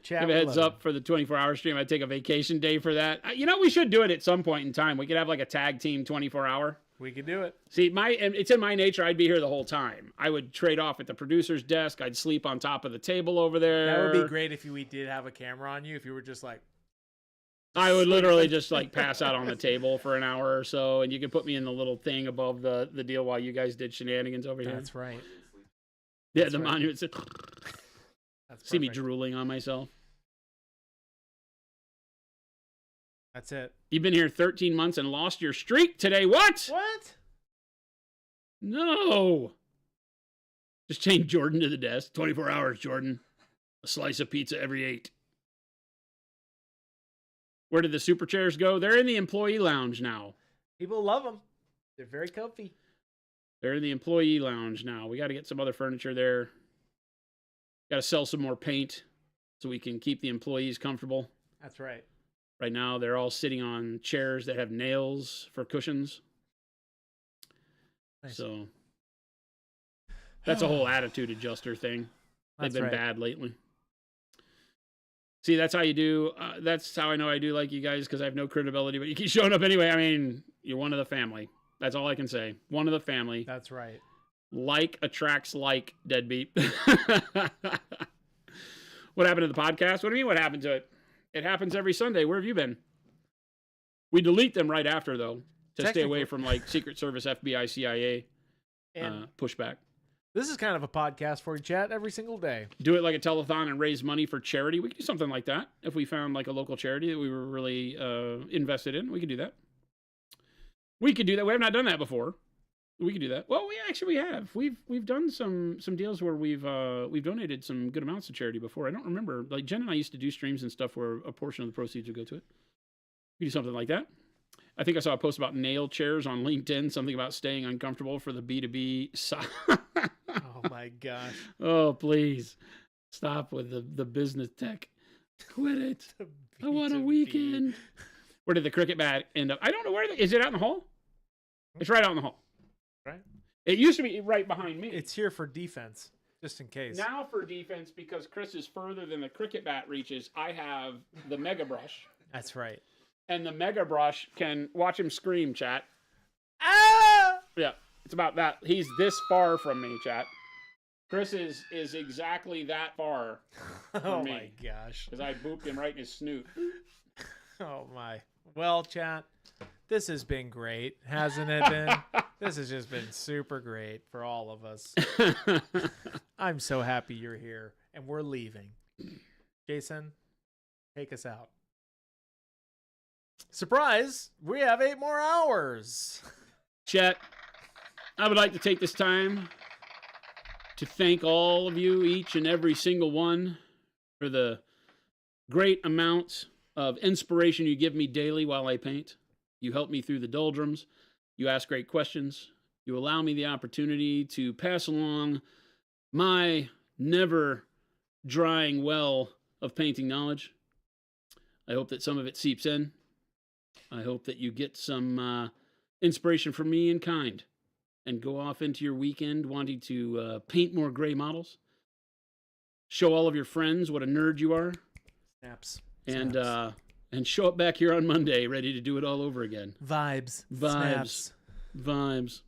Chat give a heads 11. up for the 24-hour stream. I'd take a vacation day for that. You know, we should do it at some point in time. We could have like a tag team 24-hour. We could do it. See, it's in my nature. I'd be here the whole time. I would trade off at the producer's desk. I'd sleep on top of the table over there. That would be great if we did have a camera on you. If you were just like, I would literally just like pass out on the table for an hour or so, and you could put me in the little thing above the deal while you guys did shenanigans over here. that's right. Yeah, That's the right. monument said, That's see me perfect. drooling on myself. That's it. You've been here 13 months and lost your streak today. What? What? No. Just chained Jordan to the desk. 24 hours, Jordan. A slice of pizza every 8. Where did the super chairs go? They're in the employee lounge now. People love them. They're very comfy. They're in the employee lounge now. We got to get some other furniture there. Got to sell some more paint so we can keep the employees comfortable. That's right. Right now, they're all sitting on chairs that have nails for cushions. Nice. So that's a whole attitude adjuster thing. They've That's been right. bad lately. See, that's how you do. That's how I know I do like you guys, because I have no credibility, but you keep showing up anyway. I mean, you're one of the family. That's all I can say. One of the family. That's right. Like attracts like, deadbeat. What happened to the podcast? What do you mean what happened to it? It happens every Sunday. Where have you been? We delete them right after, though, to stay away from like Secret Service, FBI, CIA And pushback. this is kind of a podcast for you, chat, every single day. Do it like a telethon and raise money for charity. We could do something like that. If we found like a local charity that we were really invested in, we could do that. We could do that. We have not done that before. We could do that. Well, we have. We've done some deals where we've donated some good amounts to charity before. I don't remember. Like Jen and I used to do streams and stuff where a portion of the proceeds would go to it. We do something like that. I think I saw a post about nail chairs on LinkedIn, something about staying uncomfortable for the B2B side. Oh my gosh. Oh, please. Stop with the business tech. Quit it. I want a B2B. weekend. Where did the cricket bat end up? I don't know where. Is it out in the hall? It's right out in the hall. Right. It used to be right behind me. It's here for defense, just in case. Now for defense, because Chris is further than the cricket bat reaches, I have the Mega Brush. That's right. And the Mega Brush can watch him scream, chat. Ah! Yeah, it's about that. He's this far from me, chat. Chris is exactly that far Oh me. my gosh. because I booped him right in his snoot. Oh my. Well, chat, this has been great, hasn't it been? This has just been super great for all of us. I'm so happy you're here, and we're leaving. Jason, take us out. Surprise! We have 8 more hours. Chat, I would like to take this time to thank all of you, each and every single one, for the great amounts of inspiration you give me daily while I paint. You help me through the doldrums. You ask great questions. You allow me the opportunity to pass along my never drying well of painting knowledge. I hope that some of it seeps in. I hope that you get some inspiration from me in kind and go off into your weekend wanting to paint more gray models. Show all of your friends what a nerd you are. Snaps. And show up back here on Monday ready to do it all over again. Vibes. Vibes. Snaps. Vibes.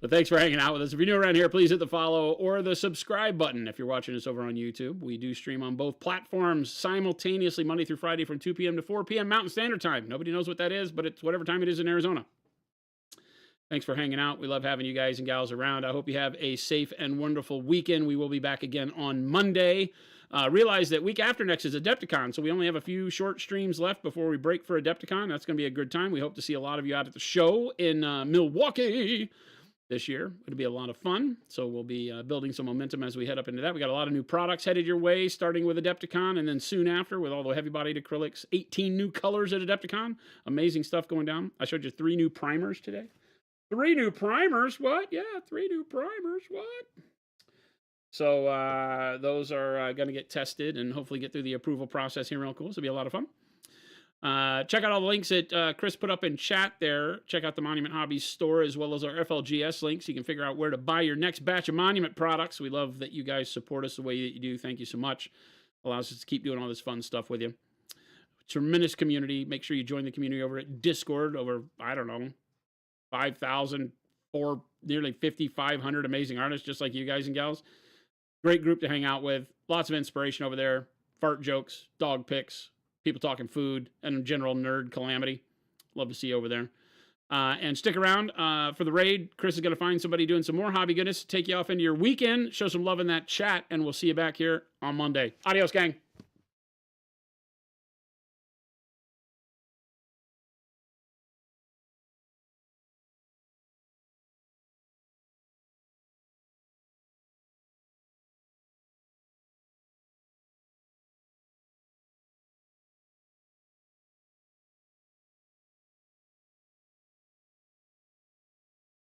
But thanks for hanging out with us. If you're new around here, please hit the follow or the subscribe button if you're watching us over on YouTube. We do stream on both platforms simultaneously Monday through Friday from 2 p.m. to 4 p.m. Mountain Standard Time. Nobody knows what that is, but it's whatever time it is in Arizona. Thanks for hanging out. We love having you guys and gals around. I hope you have a safe and wonderful weekend. We will be back again on Monday. Realize that week after next is Adepticon, so we only have a few short streams left before we break for Adepticon. That's going to be a good time. We hope to see a lot of you out at the show in Milwaukee this year. It'll be a lot of fun, so we'll be building some momentum as we head up into that. We got a lot of new products headed your way, starting with Adepticon, and then soon after with all the heavy-bodied acrylics, 18 new colors at Adepticon. Amazing stuff going down. I showed you 3 new primers today. 3 new primers? What? Yeah, 3 new primers. What? So those are going to get tested and hopefully get through the approval process here real cool. So it'll be a lot of fun. Check out all the links that Chris put up in chat there. Check out the Monument Hobbies store as well as our FLGS links. You can figure out where to buy your next batch of Monument products. We love that you guys support us the way that you do. Thank you so much. Allows us to keep doing all this fun stuff with you. Tremendous community. Make sure you join the community over at Discord. Over, I don't know, 5,000, nearly 5,500 amazing artists just like you guys and gals. Great group to hang out with. Lots of inspiration over there. Fart jokes, dog pics, people talking food, and general nerd calamity. Love to see you over there. And stick around for the raid. Chris is going to find somebody doing some more hobby goodness, take you off into your weekend, show some love in that chat, and we'll see you back here on Monday. Adios, gang.